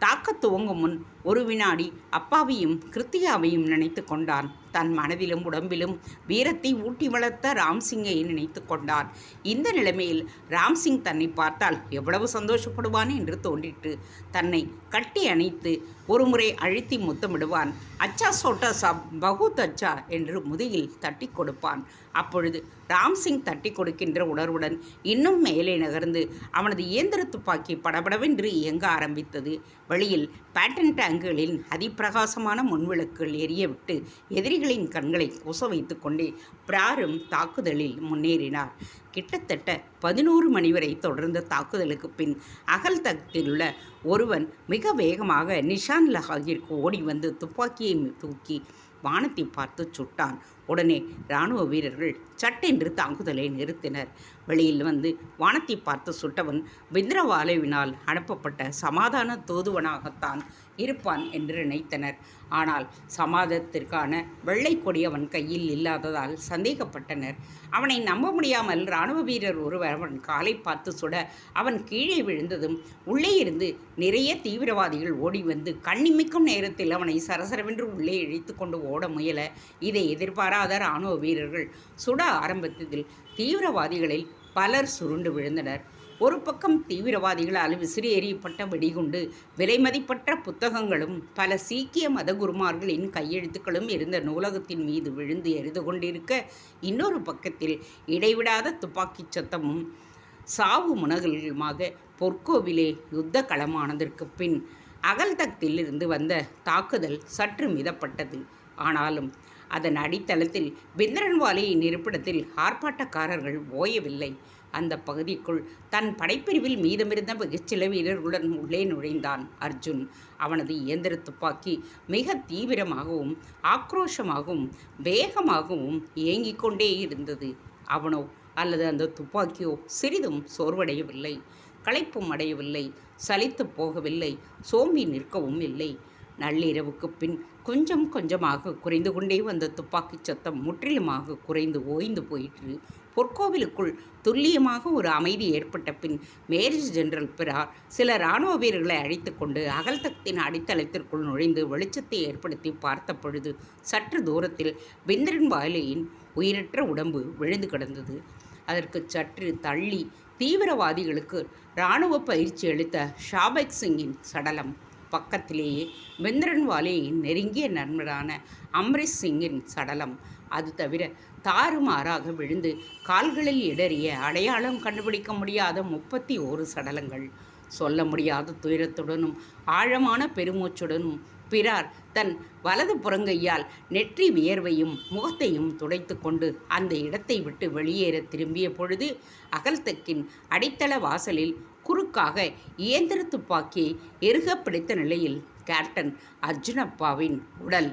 தாக்கத் துவங்கும் முன் ஒரு வினாடி அப்பாவையும் கிருத்திகாவையும் நினைத்து கொண்டான். தன் மனதிலும் உடம்பிலும் வீரத்தை ஊட்டி வளர்த்த ராம்சிங்கை நினைத்து கொண்டான். இந்த நிலைமையில் ராம்சிங் தன்னை பார்த்தால் எவ்வளவு சந்தோஷப்படுவான் என்று தோன்றிற்று. தன்னை கட்டி அணைத்து ஒருமுறை அழுத்தி முத்தமிடுவான். அச்சா சோட்டா சாப் பகுத் அச்சா என்று முதுகில் தட்டி கொடுப்பான். அப்பொழுது ராம்சிங் தட்டி கொடுக்கின்ற உணர்வுடன் இன்னும் மேலே நகர்ந்து அவனது இயந்திர துப்பாக்கி படபடவென்று இயங்க ஆரம்பித்தது. வெளியில் பேட்டன் டேங்குகளின் அதிப்பிரகாசமான முன்விளக்குகள் எரியவிட்டு எதிரிகளின் கண்களை கூச வைத்து கொண்டே பிராரும் தாக்குதலில் முன்னேறினார். கிட்டத்தட்ட 11 மணி வரை தொடர்ந்த தாக்குதலுக்கு பின் அகல்தக்திலுள்ள ஒருவன் மிக வேகமாக நிஷான் லஹாகிற்கு ஓடி வந்து துப்பாக்கியை தூக்கி வானத்தை பார்த்து சுட்டான். உடனே இராணுவ வீரர்கள் சட்டென்று தாக்குதலை நிறுத்தினர். வெளியில் வந்து வானத்தை பார்த்து சுட்டவன் பிந்திரவாலேவினால் அனுப்பப்பட்ட சமாதான தூதுவனாகத்தான் இருப்பான் என்று நினைத்தனர். ஆனால் சமாதானத்திற்கான வெள்ளை கொடி அவன் கையில் இல்லாததால் சந்தேகப்பட்டனர். அவனை நம்ப முடியாமல் இராணுவ வீரர் ஒருவர் அவன் காலை பார்த்து சுட அவன் கீழே விழுந்ததும் உள்ளே இருந்து நிறைய தீவிரவாதிகள் ஓடி வந்து கண்ணிமிக்கும் நேரத்தில் அவனை சரசரவென்று உள்ளே இழுத்து கொண்டு ஓட முயல இதை எதிர்பாராத இராணுவ வீரர்கள் சுட ஆரம்பித்ததில் தீவிரவாதிகளில் பலர் சுருண்டு விழுந்தனர். ஒரு பக்கம் தீவிரவாதிகளால் விசிறி எறியப்பட்ட வெடிகுண்டு, விலைமதிப்பற்ற புத்தகங்களும் பல சீக்கிய மதகுருமார்களின் கையெழுத்துக்களும் இருந்த நூலகத்தின் மீது விழுந்து எரிந்து கொண்டிருக்க, இன்னொரு பக்கத்தில் இடைவிடாத துப்பாக்கிச் சத்தமும் சாவு முனகலுமாக பொற்கோவிலே யுத்த களமானதற்கு பின் அகல்தக்திலிருந்து வந்த தாக்குதல் சற்று மிதப்பட்டது. ஆனாலும் அதன் அடித்தளத்தில் பிந்திரன்வாலேயின் இருப்பிடத்தில் ஆர்ப்பாட்டக்காரர்கள் ஓயவில்லை. அந்த பகுதிக்குள் தன் படைப்பிரிவில் மீதமிருந்த மிகச்சில வீரர்களுடன் உள்ளே நுழைந்தான் அர்ஜுன். அவனது இயந்திர துப்பாக்கி மிக தீவிரமாகவும் ஆக்ரோஷமாகவும் வேகமாகவும் இயங்கிக் கொண்டே இருந்தது. அவனோ அல்லது அந்த துப்பாக்கியோ சிறிதும் சோர்வடையவில்லை, களைப்பும் அடையவில்லை, சலித்து போகவில்லை, சோம்பி நிற்கவும் இல்லை. நள்ளிரவுக்கு பின் கொஞ்சம் கொஞ்சமாக குறைந்து கொண்டே வந்த துப்பாக்கிச் சத்தம் முற்றிலுமாக குறைந்து ஓய்ந்து போயிற்று. பொற்கோவிலுக்குள் துல்லியமாக ஒரு அமைதி ஏற்பட்ட பின் மேஜர் ஜெனரல் பிரார் சில இராணுவ வீரர்களை அழைத்து கொண்டு அகல்தக்தின் அடித்தளத்திற்குள் நுழைந்து வெளிச்சத்தை ஏற்படுத்தி பார்த்த பொழுது சற்று தூரத்தில் பிந்திரன்வாலேயின் உயிரற்ற உடம்பு விழுந்து கிடந்தது. அதற்கு சற்று தள்ளி தீவிரவாதிகளுக்கு இராணுவ பயிற்சி அளித்த ஷாபக் சிங்கின் சடலம் பக்கத்திலேயே பிந்திரன்வாலேயின் நெருங்கிய நண்பரான அம்ரிஷ் சிங்கின் சடலம். அது தவிர தாறுமாறாக விழுந்து கால்களில் இடறிய அடையாளம் கண்டுபிடிக்க முடியாத 31 சடலங்கள். சொல்ல முடியாத துயரத்துடனும் ஆழமான பெருமூச்சுடனும் பிறார் தன் வலது புறங்கையால் நெற்றி வியர்வையும் முகத்தையும் துடைத்து கொண்டு அந்த இடத்தை விட்டு வெளியேற திரும்பிய பொழுது அகல்தக்கின் அடித்தள வாசலில் குறுக்காக இயந்திர துப்பாக்கியை எருக பிடித்த நிலையில் கேப்டன் அர்ஜுனப்பாவின் உடல்.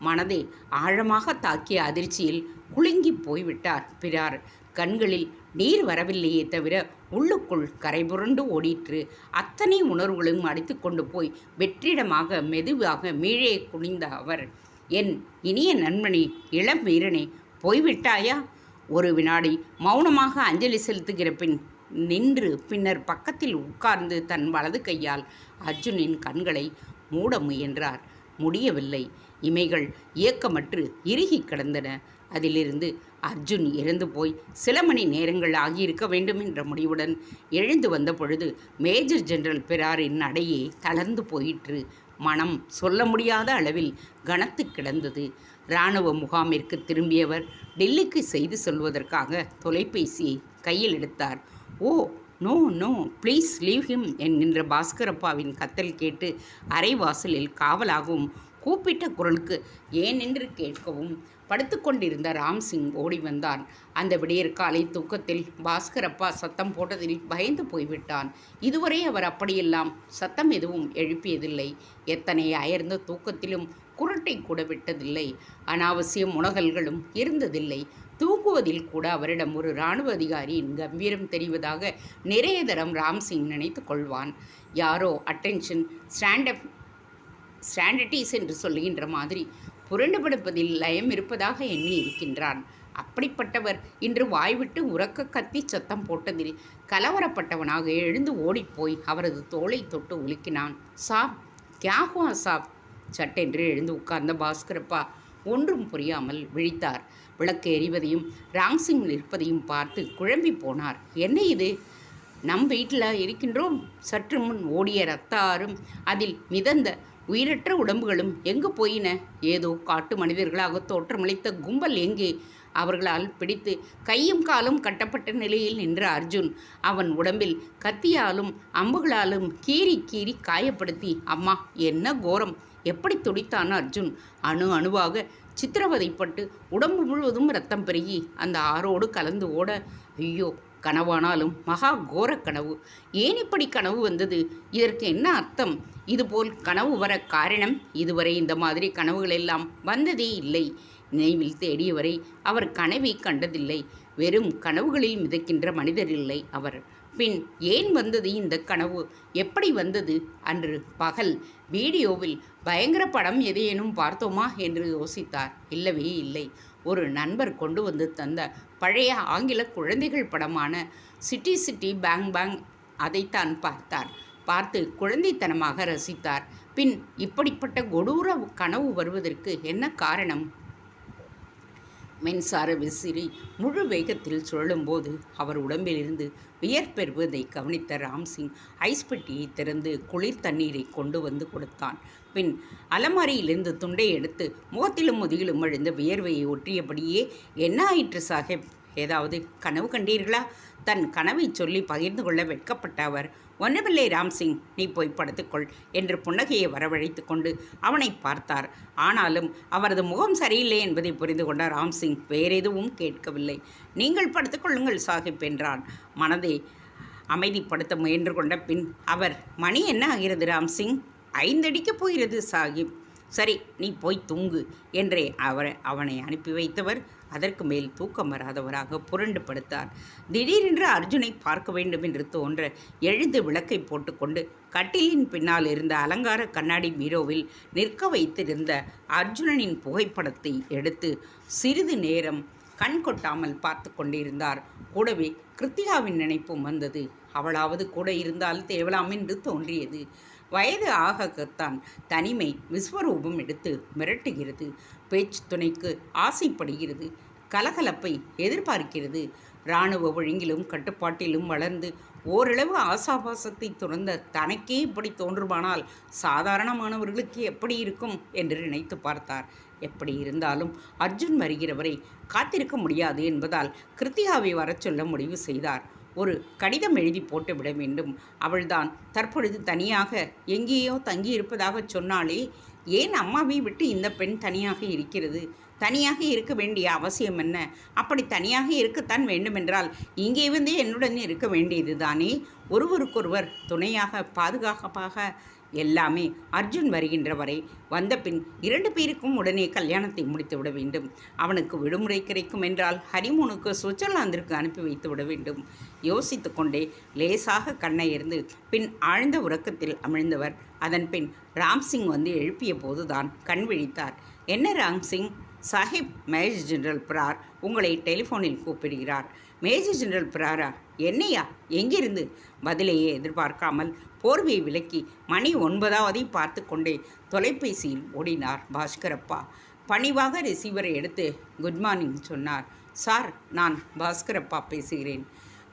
மனதை ஆழமாக தாக்கிய அதிர்ச்சியில் குலுங்கி போய்விட்டார் பிறார். கண்களில் நீர் வரவில்லையே தவிர உள்ளுக்குள் கரைபுரண்டு ஓடிற்று. அத்தனை உணர்வுகளும் அடித்து கொண்டு போய் வெற்றிடமாக மெதுவாக மீழே குனிந்த அவர், என் இனிய நண்பனே, இளம் வீரனே, போய்விட்டாயா? ஒரு வினாடி மௌனமாக அஞ்சலி செலுத்துகிற பின் நின்று பின்னர் பக்கத்தில் உட்கார்ந்து தன் வலது கையால் அர்ஜுனின் கண்களை மூட முயன்றார். முடியவில்லை. இமைகள் இயக்கமற்று இறுகி கிடந்தன. அதிலிருந்து அர்ஜுன் இறந்து போய் சில மணி நேரங்கள் ஆகியிருக்க வேண்டும் என்ற முடிவுடன் எழுந்து வந்த பொழுது மேஜர் ஜெனரல் பிறாரின் நடையே தளர்ந்து போயிற்று. மனம் சொல்ல முடியாத அளவில் கனத்து கிடந்தது. இராணுவ முகாமிற்கு திரும்பியவர் டெல்லிக்கு செய்தி சொல்வதற்காக தொலைபேசியை கையில் எடுத்தார். Oh no no, please leave him என்கின்ற பாஸ்கரப்பாவின் கத்தல் கேட்டு அரைவாசலில் காவலாகவும் கூப்பிட்ட குரலுக்கு ஏனென்று கேட்கவும் படுத்துக்கொண்டிருந்த ராம்சிங் ஓடி வந்தான். அந்த விடியற்காலை தூக்கத்தில் பாஸ்கரப்பா சத்தம் போட்டதில் பயந்து போய்விட்டான். இதுவரை அவர் அப்படியெல்லாம் சத்தம் எதுவும் எழுப்பியதில்லை. எத்தனை அயர்ந்த தூக்கத்திலும் குரட்டை கூட விட்டதில்லை. அனாவசிய முனகல்களும் இருந்ததில்லை. தூங்குவதில் கூட அவரிடம் ஒரு இராணுவ அதிகாரியின் கம்பீரம் தெரிவதாக நிறைய தரம் ராம்சிங் நினைத்து கொள்வான். யாரோ அட்டென்ஷன் ஸ்டாண்டர்டீஸ் என்று சொல்லுகின்ற மாதிரி புரண்டு படுப்பதில் லயம் இருப்பதாக எண்ணி இருக்கின்றான். அப்படிப்பட்டவர் இன்று வாய்விட்டு உறக்க கத்தி சத்தம் போட்டதில் கலவரப்பட்டவனாக எழுந்து ஓடிப்போய் அவரது தோளை தொட்டு உலுக்கினான். சாப், கியா ஹுவா சாப்? சட்டென்று எழுந்து உட்கார்ந்த பாஸ்கரப்பா ஒன்றும் புரியாமல் விழித்தார். விளக்கு எறிவதையும் ராம்சிங் நிற்பதையும் பார்த்து குழம்பி போனார். என்ன இது? நம் வீட்டில் இருக்கின்றோம். சற்று முன் ஓடிய இரத்த ஆறும் அதில் மிதந்த உயிரற்ற உடம்புகளும் எங்கு போயின? ஏதோ காட்டு மனிதர்களாக தோற்றமளித்த கும்பல் எங்கே? அவர்களால் பிடித்து கையும் காலும் கட்டப்பட்ட நிலையில் நின்ற அர்ஜுன் அவன் உடம்பில் கத்தியாலும் அம்புகளாலும் கீறி கீறி காயப்படுத்தி, அம்மா என்ன கோரம்! எப்படி துடித்தான் அர்ஜுன்! அணு அணுவாக சித்திரவதைப்பட்டு உடம்பு முழுவதும் ரத்தம் பெருகி அந்த ஆறோடு கலந்து ஓட. ஐயோ, கனவானாலும் மகா கோர கனவு. ஏன் இப்படி கனவு வந்தது? இதற்கு என்ன அர்த்தம்? இதுபோல் கனவு வர காரணம்? இதுவரை இந்த மாதிரி கனவுகள் எல்லாம் வந்ததே இல்லை. நினைவில் தேடியவரை அவர் கனவை கண்டதில்லை. வெறும் கனவுகளில் மிதக்கின்ற மனிதர் இல்லை அவர். பின் ஏன் வந்தது இந்த கனவு? எப்படி வந்தது? அன்று பகல் வீடியோவில் பயங்கர படம் எதையேனும் பார்த்தோமா என்று யோசித்தார். இல்லவே இல்லை. ஒரு நண்பர் கொண்டு வந்து தந்த பழைய ஆங்கில குழந்தைகள் படமான சிட்டி சிட்டி பேங் பேங் அதைத்தான் பார்த்தார். பார்த்து குழந்தைத்தனமாக ரசித்தார். பின் இப்படிப்பட்ட கொடூர கனவு வருவதற்கு என்ன காரணம்? மின்சார விசிறி முழு வேகத்தில் சுழலும்போது அவர் உடம்பிலிருந்து வியர்ப்பெறுவதை கவனித்த ராம்சிங் ஐஸ் பெட்டியை திறந்து குளிர் தண்ணீரை கொண்டு வந்து கொடுத்தான். பின் அலமாரியிலிருந்து துண்டை எடுத்து முகத்திலும் முதுகிலும் அழிந்த வியர்வையை ஒற்றியபடியே, என்ன ஆயிற்று சாஹேப்? ஏதாவது கனவு கண்டீர்களா? தன் கனவை சொல்லி பகிர்ந்து கொள்ள வெட்கப்பட்ட அவர், ஒன்றுமில்லை ராம்சிங், நீ போய் படுத்துக்கொள் என்று புன்னகையை வரவழைத்து கொண்டு அவனை பார்த்தார். ஆனாலும் அவரது முகம் சரியில்லை என்பதை புரிந்து கொண்ட ராம்சிங் வேறெதுவும் கேட்கவில்லை. நீங்கள் படுத்துக்கொள்ளுங்கள் சாஹிப் என்றான். மனதை அமைதிப்படுத்த முயன்று கொண்ட பின் அவர், மணி என்ன ஆகிறது ராம்சிங்? 5 அடிக்கப் போகிறது சாஹிப். சரி, நீ போய் தூங்கு என்றே அவனை அனுப்பி வைத்தவர் அதற்கு மேல் தூக்கம் வராதவராக புரண்டு படுத்தார். திடீரென்று அர்ஜுனை பார்க்க வேண்டும் என்று தோன்ற எழுந்து விளக்கை போட்டுக்கொண்டு கட்டிலின் பின்னால் இருந்த அலங்கார கண்ணாடி பீரோவில் நிற்க வைத்திருந்த அர்ஜுனனின் புகைப்படத்தை எடுத்து சிறிது நேரம் கண் கொட்டாமல் பார்த்து கொண்டிருந்தார். கூடவே கிருத்திகாவின் நினைப்பும் வந்தது. அவளாவது கூட இருந்தால் தேவலாம் என்று தோன்றியது. வயது ஆகத்தான் தனிமை விஸ்வரூபம் எடுத்து மிரட்டுகிறது. பேச்சு துணைக்கு ஆசைப்படுகிறது. கலகலப்பை எதிர்பார்க்கிறது. இராணுவ ஒழுங்கிலும் கட்டுப்பாட்டிலும் வளர்ந்து ஓரளவு ஆசாபாசத்தை துறந்த தனக்கே இப்படி தோன்றுமானால் சாதாரணமானவர்களுக்கு எப்படி இருக்கும் என்று நினைத்து பார்த்தார். எப்படி இருந்தாலும் அர்ஜுன் வருகிறவரை காத்திருக்க முடியாது என்பதால் கிருத்திகாவை வரச் சொல்ல முடிவு செய்தார். ஒரு கடிதம் எழுதி போட்டுவிட வேண்டும். அவள்தான் தற்பொழுது தனியாக எங்கேயோ தங்கியிருப்பதாக சொன்னாலே. ஏன் அம்மாவை விட்டு இந்த பெண் தனியாக இருக்கிறது? தனியாக இருக்க வேண்டிய அவசியம் என்ன? அப்படி தனியாக இருக்கத்தான் வேண்டுமென்றால் இங்கே வந்து என்னுடன் இருக்க வேண்டியது தானே. ஒருவருக்கொருவர் துணையாக பாதுகாப்பாக எல்லாமே. அர்ஜுன் வருகின்ற வரை வந்த பின் 2 பேருக்கும் உடனே கல்யாணத்தை முடித்து விட வேண்டும். அவனுக்கு விடுமுறை கிடைக்கும் என்றால் ஹனிமூனுக்கு சுவிட்சர்லாந்திற்கு அனுப்பி வைத்து விட வேண்டும். யோசித்து கொண்டே லேசாக கண்ணை இருந்து பின் ஆழ்ந்த உறக்கத்தில் அமிழ்ந்தவர் அதன் பின் ராம்சிங் வந்து எழுப்பிய போதுதான் கண் விழித்தார். என்ன ராம்சிங் சாஹிப், மேஜர் ஜெனரல் பிரார் உங்களை டெலிஃபோனில் கூப்பிடுகிறார். Major general பிராரா? என்னையா? எங்கிருந்து? பதிலையே எதிர்பார்க்காமல் போர்வையை விலக்கி மணி 9வது பார்த்து கொண்டே தொலைபேசியில் ஓடினார் பாஸ்கரப்பா. பணிவாக ரிசீவரை எடுத்து குட் மார்னிங் சொன்னார். சார், நான் பாஸ்கரப்பா பேசுகிறேன்.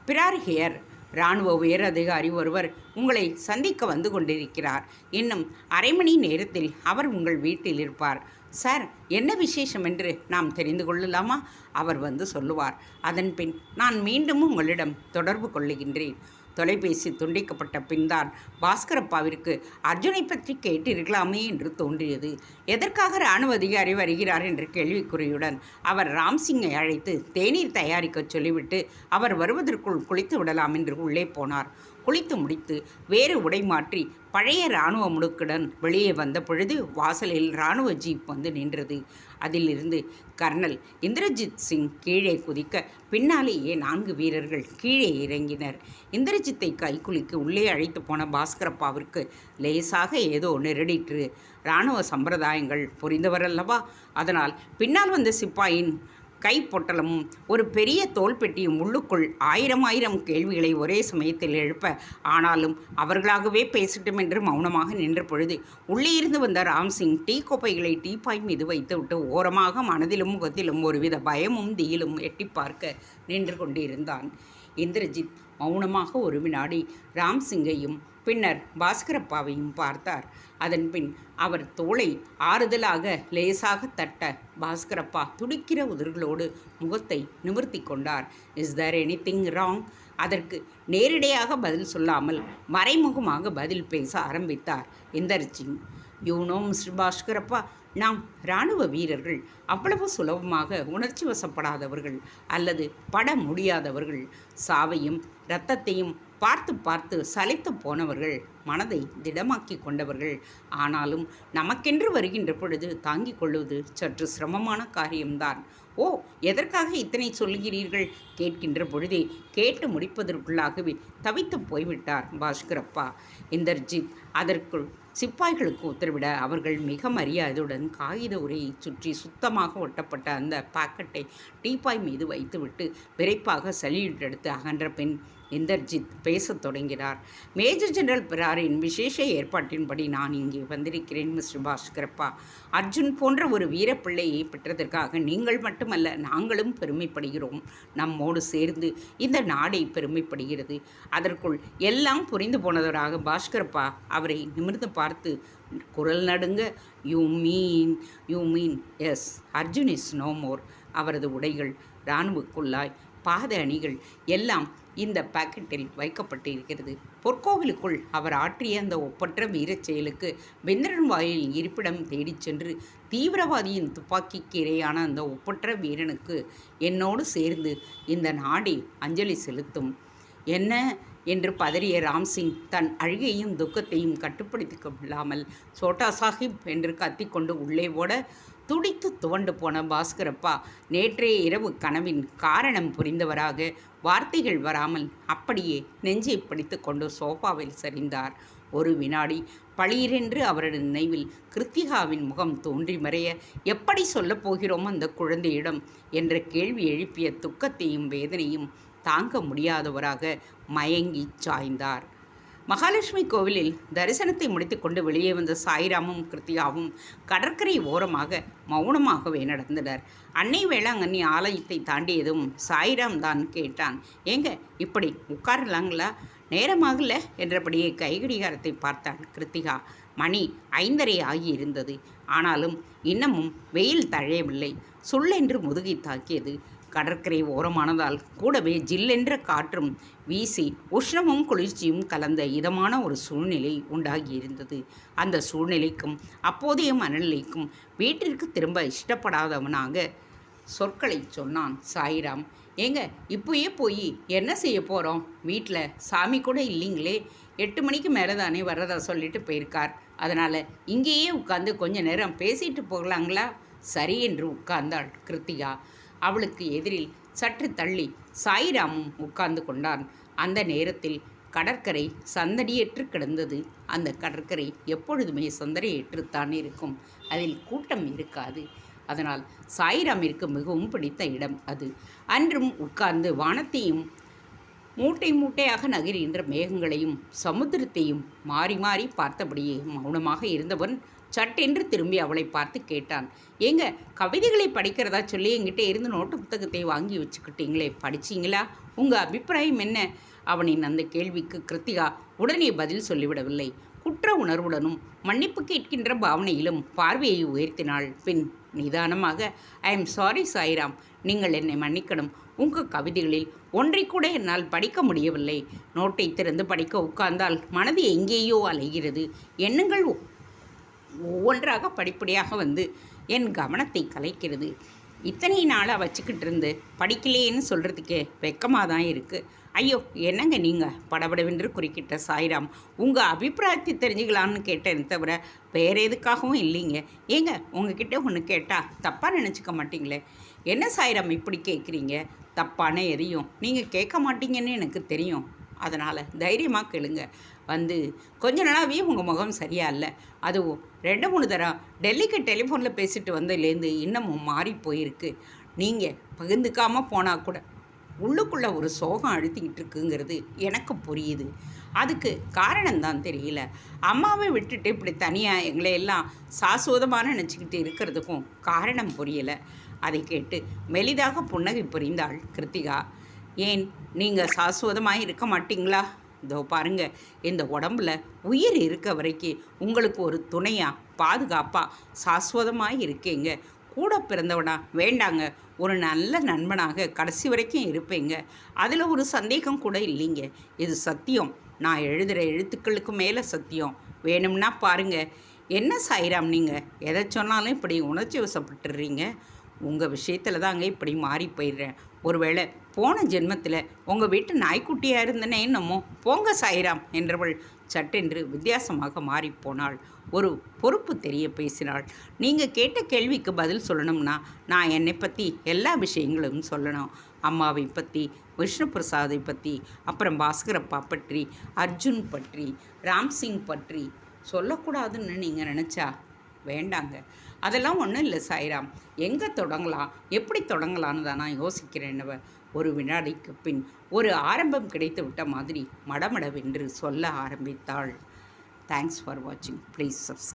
பிரார் ஹியர். இராணுவ உயர் அதிகாரி ஒருவர் உங்களை சந்திக்க வந்து கொண்டிருக்கிறார். இன்னும் அரை மணி நேரத்தில் அவர் உங்கள் வீட்டில் இருப்பார். சார், என்ன விசேஷம் என்று நாம் தெரிந்து கொள்ளலாமா? அவர் வந்து சொல்லுவார். அதன் பின் நான் மீண்டும் உங்களிடம் தொடர்பு கொள்ளுகின்றேன். தொலைபேசி துண்டிக்கப்பட்ட பின்தான் பாஸ்கரப்பாவிற்கு அர்ஜுனை பற்றி கேட்டிருக்கலாமே என்று தோன்றியது. எதற்காக இராணுவ அதிகாரி வருகிறார் என்ற கேள்விக்குறியுடன் அவர் ராம்சிங்கை அழைத்து தேநீர் தயாரிக்க சொல்லிவிட்டு அவர் வருவதற்குள் குளித்து விடலாம் என்று உள்ளே போனார். குளித்து முடித்து வேறு உடை மாற்றி பழைய இராணுவ முடுக்குடன் வெளியே வந்த பொழுது வாசலில் இராணுவ ஜீப் வந்து நின்றது. அதிலிருந்து கர்னல் இந்திரஜித் சிங் கீழே குதிக்க பின்னாலேயே 4 வீரர்கள் கீழே இறங்கினர். இந்திரஜித்தை கைக்குலிக்கு உள்ளே அழைத்து போன பாஸ்கரப்பாவிற்கு லேசாக ஏதோ நெருடிற்று. இராணுவ சம்பிரதாயங்கள் புரிந்தவரல்லவா, அதனால் பின்னால் வந்த சிப்பாயின் கைப்பொட்டலமும் ஒரு பெரிய தோள்பெட்டியும் உள்ளுக்குள் 1000 கேள்விகளை ஒரே சமயத்தில் எழுப்ப, ஆனாலும் அவர்களாகவே பேசட்டும் என்று மௌனமாக நின்ற பொழுது உள்ளே இருந்து வந்த ராம்சிங் டீ கோப்பைகளை டீப்பாய் மீது வைத்துவிட்டு ஓரமாக மனதிலும் முகத்திலும் ஒருவித பயமும் தியிலும் எட்டி பார்க்க நின்று கொண்டிருந்தான். இந்திரஜித் மௌனமாக ஒரு வினாடி ராம்சிங்கையும் பின்னர் பாஸ்கரப்பாவையும் பார்த்தார். அதன் பின் அவர் தோளை ஆறுதலாக லேசாக தட்ட பாஸ்கரப்பா துடிக்கிற உதர்களோடு முகத்தை நிமிர்த்தி கொண்டார். Is there anything wrong? அதற்கு நேரிடையாக பதில் சொல்லாமல் மறைமுகமாக பதில் பேச ஆரம்பித்தார் Inderjit. You know mister Bhaskarappa, நாம் இராணுவ வீரர்கள் அவ்வளவு சுலபமாக உணர்ச்சி வசப்படாதவர்கள் அல்லது பட முடியாதவர்கள். சாவையும் இரத்தத்தையும் பார்த்து பார்த்து சலித்து போனவர்கள், மனதை திடமாக்கி கொண்டவர்கள். ஆனாலும் நமக்கென்று வருகின்ற பொழுது தாங்கிக் கொள்வது சற்று சிரமமான காரியம்தான். ஓ, எதற்காக இத்தனை சொல்கிறீர்கள்? கேட்கின்ற பொழுதே கேட்டு முடிப்பதற்குள்ளாகவே தவித்து போய்விட்டார் பாஸ்கரப்பா. இந்தர்ஜித் அதற்குள் சிப்பாய்களுக்கு உத்தரவிட அவர்கள் மிக மரியாதையுடன் காகித உரையை சுற்றி சுத்தமாக ஒட்டப்பட்ட அந்த பாக்கெட்டை டீப்பாய் மீது வைத்துவிட்டு விரைப்பாக சல்யூட் எடுத்து அகன்ற பின் இந்தர்ஜித் பேசத் தொடங்கினார். மேஜர் ஜெனரல் பிராரின் விசேஷ ஏற்பாட்டின்படி நான் இங்கே வந்திருக்கிறேன் மிஸ்டர் பாஸ்கரப்பா. அர்ஜுன் போன்ற ஒரு வீரப்பிள்ளையை பெற்றதற்காக நீங்கள் மட்டுமல்ல, நாங்களும் பெருமைப்படுகிறோம். நம்மோடு சேர்ந்து இந்த நாடே பெருமைப்படுகிறது. அதற்குள் எல்லாம் புரிந்து போனவராக பாஸ்கரப்பா அவரை நிமிர்ந்து பார்த்து குரல் நடுங்க, you mean yes, Arjun is no more. அவரது உடைகள், இராணுவக்குள்ளாய், பாத அணிகள் எல்லாம் இந்த பாக்கெட்டில் வைக்கப்பட்டிருக்கிறது. பொற்கோவிலுக்குள் அவர் ஆற்றிய அந்த ஒப்பற்ற வீரச் செயலுக்கு வெந்திரன் வாயில் இருப்பிடம் தேடிச் சென்று தீவிரவாதியின் துப்பாக்கிக்கு இரையான அந்த ஒப்பற்ற வீரனுக்கு என்னோடு சேர்ந்து இந்த நாடே அஞ்சலி செலுத்தும். என்ன என்று பதறிய ராம்சிங் தன் அழுகையும் துக்கத்தையும் கட்டுப்படுத்தி கொள்ளாமல் சோட்டா சாஹிப் என்று கத்திக்கொண்டு உள்ளே ஓட, துடித்து துவண்டு போன பாஸ்கரப்பா நேற்றைய இரவு கனவின் காரணம் புரிந்தவராக வார்த்தைகள் வராமல் அப்படியே நெஞ்சை பிடித்து கொண்டு சோஃபாவில் சரிந்தார். ஒரு வினாடி பளீரென்று அவரது நினைவில் கிருத்திகாவின் முகம் தோன்றி மறைய, எப்படி சொல்லப் போகிறோம் அந்த குழந்தையிடம் என்ற கேள்வி எழுப்பிய துக்கத்தையும் வேதனையும் தாங்க முடியாதவராக மயங்கி சாய்ந்தார். மகாலட்சுமி கோவிலில் தரிசனத்தை முடித்துக்கொண்டு வெளியே வந்த சாய்ராமும் கிருத்திகாவும் கடற்கரை ஓரமாக மௌனமாகவே நடந்தனர். அன்னை வேளாங்கண்ணி ஆலயத்தை தாண்டியதும் சாய்ராம் தான் கேட்டான், ஏங்க இப்படி உட்காரலாங்களா, நேரமாகல என்றபடியே கைகடிகாரத்தை பார்த்தாள் கிருத்திகா. மணி 5:30 ஆகியிருந்தது. ஆனாலும் இன்னமும் வெயில் தழையவில்லை. சுள்ளென்று முதுகை தாக்கியது. கடற்கரை ஓரமானதால் கூடவே ஜில்லென்ற காற்றும் வீசி உஷ்ணமும் குளிர்ச்சியும் கலந்த இதமான ஒரு சூழ்நிலை உண்டாகியிருந்தது. அந்த சூழ்நிலைக்கும் அப்போதைய மனநிலைக்கும் வீட்டிற்கு திரும்ப இஷ்டப்படாதவனாக சொற்களை சொன்னான் சாய்ராம். ஏங்க இப்போயே போய் என்ன செய்ய போகிறோம்? வீட்டில் சாமி கூட இல்லைங்களே. 8 மணிக்கு மேலே தானே வர்றதா சொல்லிட்டு போயிருக்கார். அதனால் இங்கேயே உட்காந்து கொஞ்ச நேரம் பேசிட்டு போகலாங்களா? சரி என்று உட்கார்ந்தாள் கிருத்திகா. அவளுக்கு எதிரில் சற்று தள்ளி சாய்ராமும் உட்கார்ந்து கொண்டான். அந்த நேரத்தில் கடற்கரை சந்தடியற்று கிடந்தது. அந்த கடற்கரை எப்பொழுதுமே சந்தடியற்றுத்தான் இருக்கும். அதில் கூட்டம் இருக்காது. அதனால் சாய்ராமிற்கு மிகவும் பிடித்த இடம் அது. அன்றும் உட்கார்ந்து வானத்தையும் மூட்டை மூட்டையாக நகர்கின்ற மேகங்களையும் சமுத்திரத்தையும் மாறி மாறி பார்த்தபடியே மௌனமாக இருந்தவன் சட்டென்று திரும்பி அவளை பார்த்து கேட்டான், ஏங்க கவிதைகளை படிக்கிறதா சொல்லி என்கிட்ட இருந்து நோட்டு புத்தகத்தை வாங்கி வச்சுக்கிட்டீங்களே, படிச்சிங்களா? உங்கள் அபிப்பிராயம் என்ன? அவனின் அந்த கேள்விக்கு கிருத்திகா உடனே பதில் சொல்லிவிடவில்லை. குற்ற உணர்வுடனும் மன்னிப்பு கேட்கின்ற பாவனையிலும் பார்வையை உயர்த்தினாள். பின் நிதானமாக, ஐ எம் சாரி சாய்ராம், நீங்கள் என்னை மன்னிக்கணும். உங்கள் கவிதைகளில் ஒன்றை கூட என்னால் படிக்க முடியவில்லை. நோட்டை திறந்து படிக்க உட்கார்ந்தால் மனது எங்கேயோ அலைகிறது. எண்ணங்கள் ஒவ்வொன்றாக படிப்படியாக வந்து என் கவனத்தை கலைக்கிறது. இத்தனை நாளாக வச்சுக்கிட்டு இருந்து படிக்கலேன்னு சொல்கிறதுக்கே வெக்கமாக தான் இருக்குது. ஐயோ என்னங்க நீங்கள் படபடவென்று குறுக்கிட்ட சாய்ராம். உங்கள் அபிப்பிராயத்தை தெரிஞ்சுக்கலான்னு கேட்டேன் தவிர வேறு எதுக்காகவும் இல்லைங்க. ஏங்க உங்ககிட்ட ஒன்று கேட்டால் தப்பாக நினச்சிக்க மாட்டீங்களே? என்ன சாய்ராம் இப்படி கேட்குறீங்க? தப்பான எதையும் நீங்கள் கேட்க மாட்டீங்கன்னு எனக்கு தெரியும். அதனால் தைரியமாக கேளுங்க. வந்து கொஞ்ச நாளாகவே உங்கள் முகம் சரியா இல்லை. அதுவும் 2-3 தரம் டெல்லிக்கு டெலிஃபோனில் பேசிட்டு வந்ததுலேருந்து இன்னமும் மாறி போயிருக்கு. நீங்கள் பகிர்ந்துக்காமல் போனால் கூட உள்ளுக்குள்ளே ஒரு சோகம் அழுத்திக்கிட்டு இருக்குங்கிறது எனக்கு புரியுது. அதுக்கு காரணம்தான் தெரியல. அம்மாவை விட்டுட்டு இப்படி தனியாக எங்களை எல்லாம் சாஸ்வதமாக நினச்சிக்கிட்டு இருக்கிறதுக்கும் காரணம் புரியலை. அதை கேட்டு மெலிதாக புன்னகை புரிந்தாள் கிருத்திகா. ஏன் நீங்கள் சாஸ்வதமாக இருக்க மாட்டிங்களா? இதோ பாருங்க, இந்த உடம்புல உயிர் இருக்க வரைக்கும் உங்களுக்கு ஒரு துணையாக பாதுகாப்பாக சாஸ்வதமாக இருக்கீங்க. கூட பிறந்தவனா வேண்டாங்க, ஒரு நல்ல நண்பனாக கடைசி வரைக்கும் இருப்பேங்க. அதில் ஒரு சந்தேகம் கூட இல்லைங்க. இது சத்தியம். நான் எழுதுகிற எழுத்துக்களுக்கு மேலே சத்தியம். வேணும்னா பாருங்கள். என்ன சாய்ராம் நீங்கள் எதை சொன்னாலும் இப்படி உணர்ச்சி வசப்பட்டுடுறீங்க? உங்கள் விஷயத்தில் தாங்க இப்படி மாறி போயிடுறேன். ஒருவேளை போன ஜென்மத்தில் உங்கள் வீட்டு நாய்க்குட்டியாக இருந்தனே என்னமோ. போங்க சாய்ராம் என்றவள் சட்டென்று வித்தியாசமாக மாறிப்போனாள். ஒரு பொறுப்பு தெரிய பேசினாள். நீங்கள் கேட்ட கேள்விக்கு பதில் சொல்லணும்னா நான் என்னை பற்றி எல்லா விஷயங்களும் சொல்லணும். அம்மாவை பற்றி, விஷ்ணு பிரசாதை பற்றி, அப்புறம் பாஸ்கரப்பா பற்றி, அர்ஜுன் பற்றி, ராம்சிங் பற்றி சொல்லக்கூடாதுன்னு நீங்கள் நினச்சா வேண்டாங்க. அதெல்லாம் ஒன்றும் இல்லை சாய்ராம். எங்கே தொடங்கலாம், எப்படி தொடங்கலான்னு தான் நான் யோசிக்கிறேன்னவ ஒரு வினாடிக்கு பின் ஒரு ஆரம்பம் கிடைத்து விட்ட மாதிரி மடமடவென்று சொல்ல ஆரம்பித்தாள். தேங்க்ஸ் ஃபார் வாட்சிங். Please subscribe.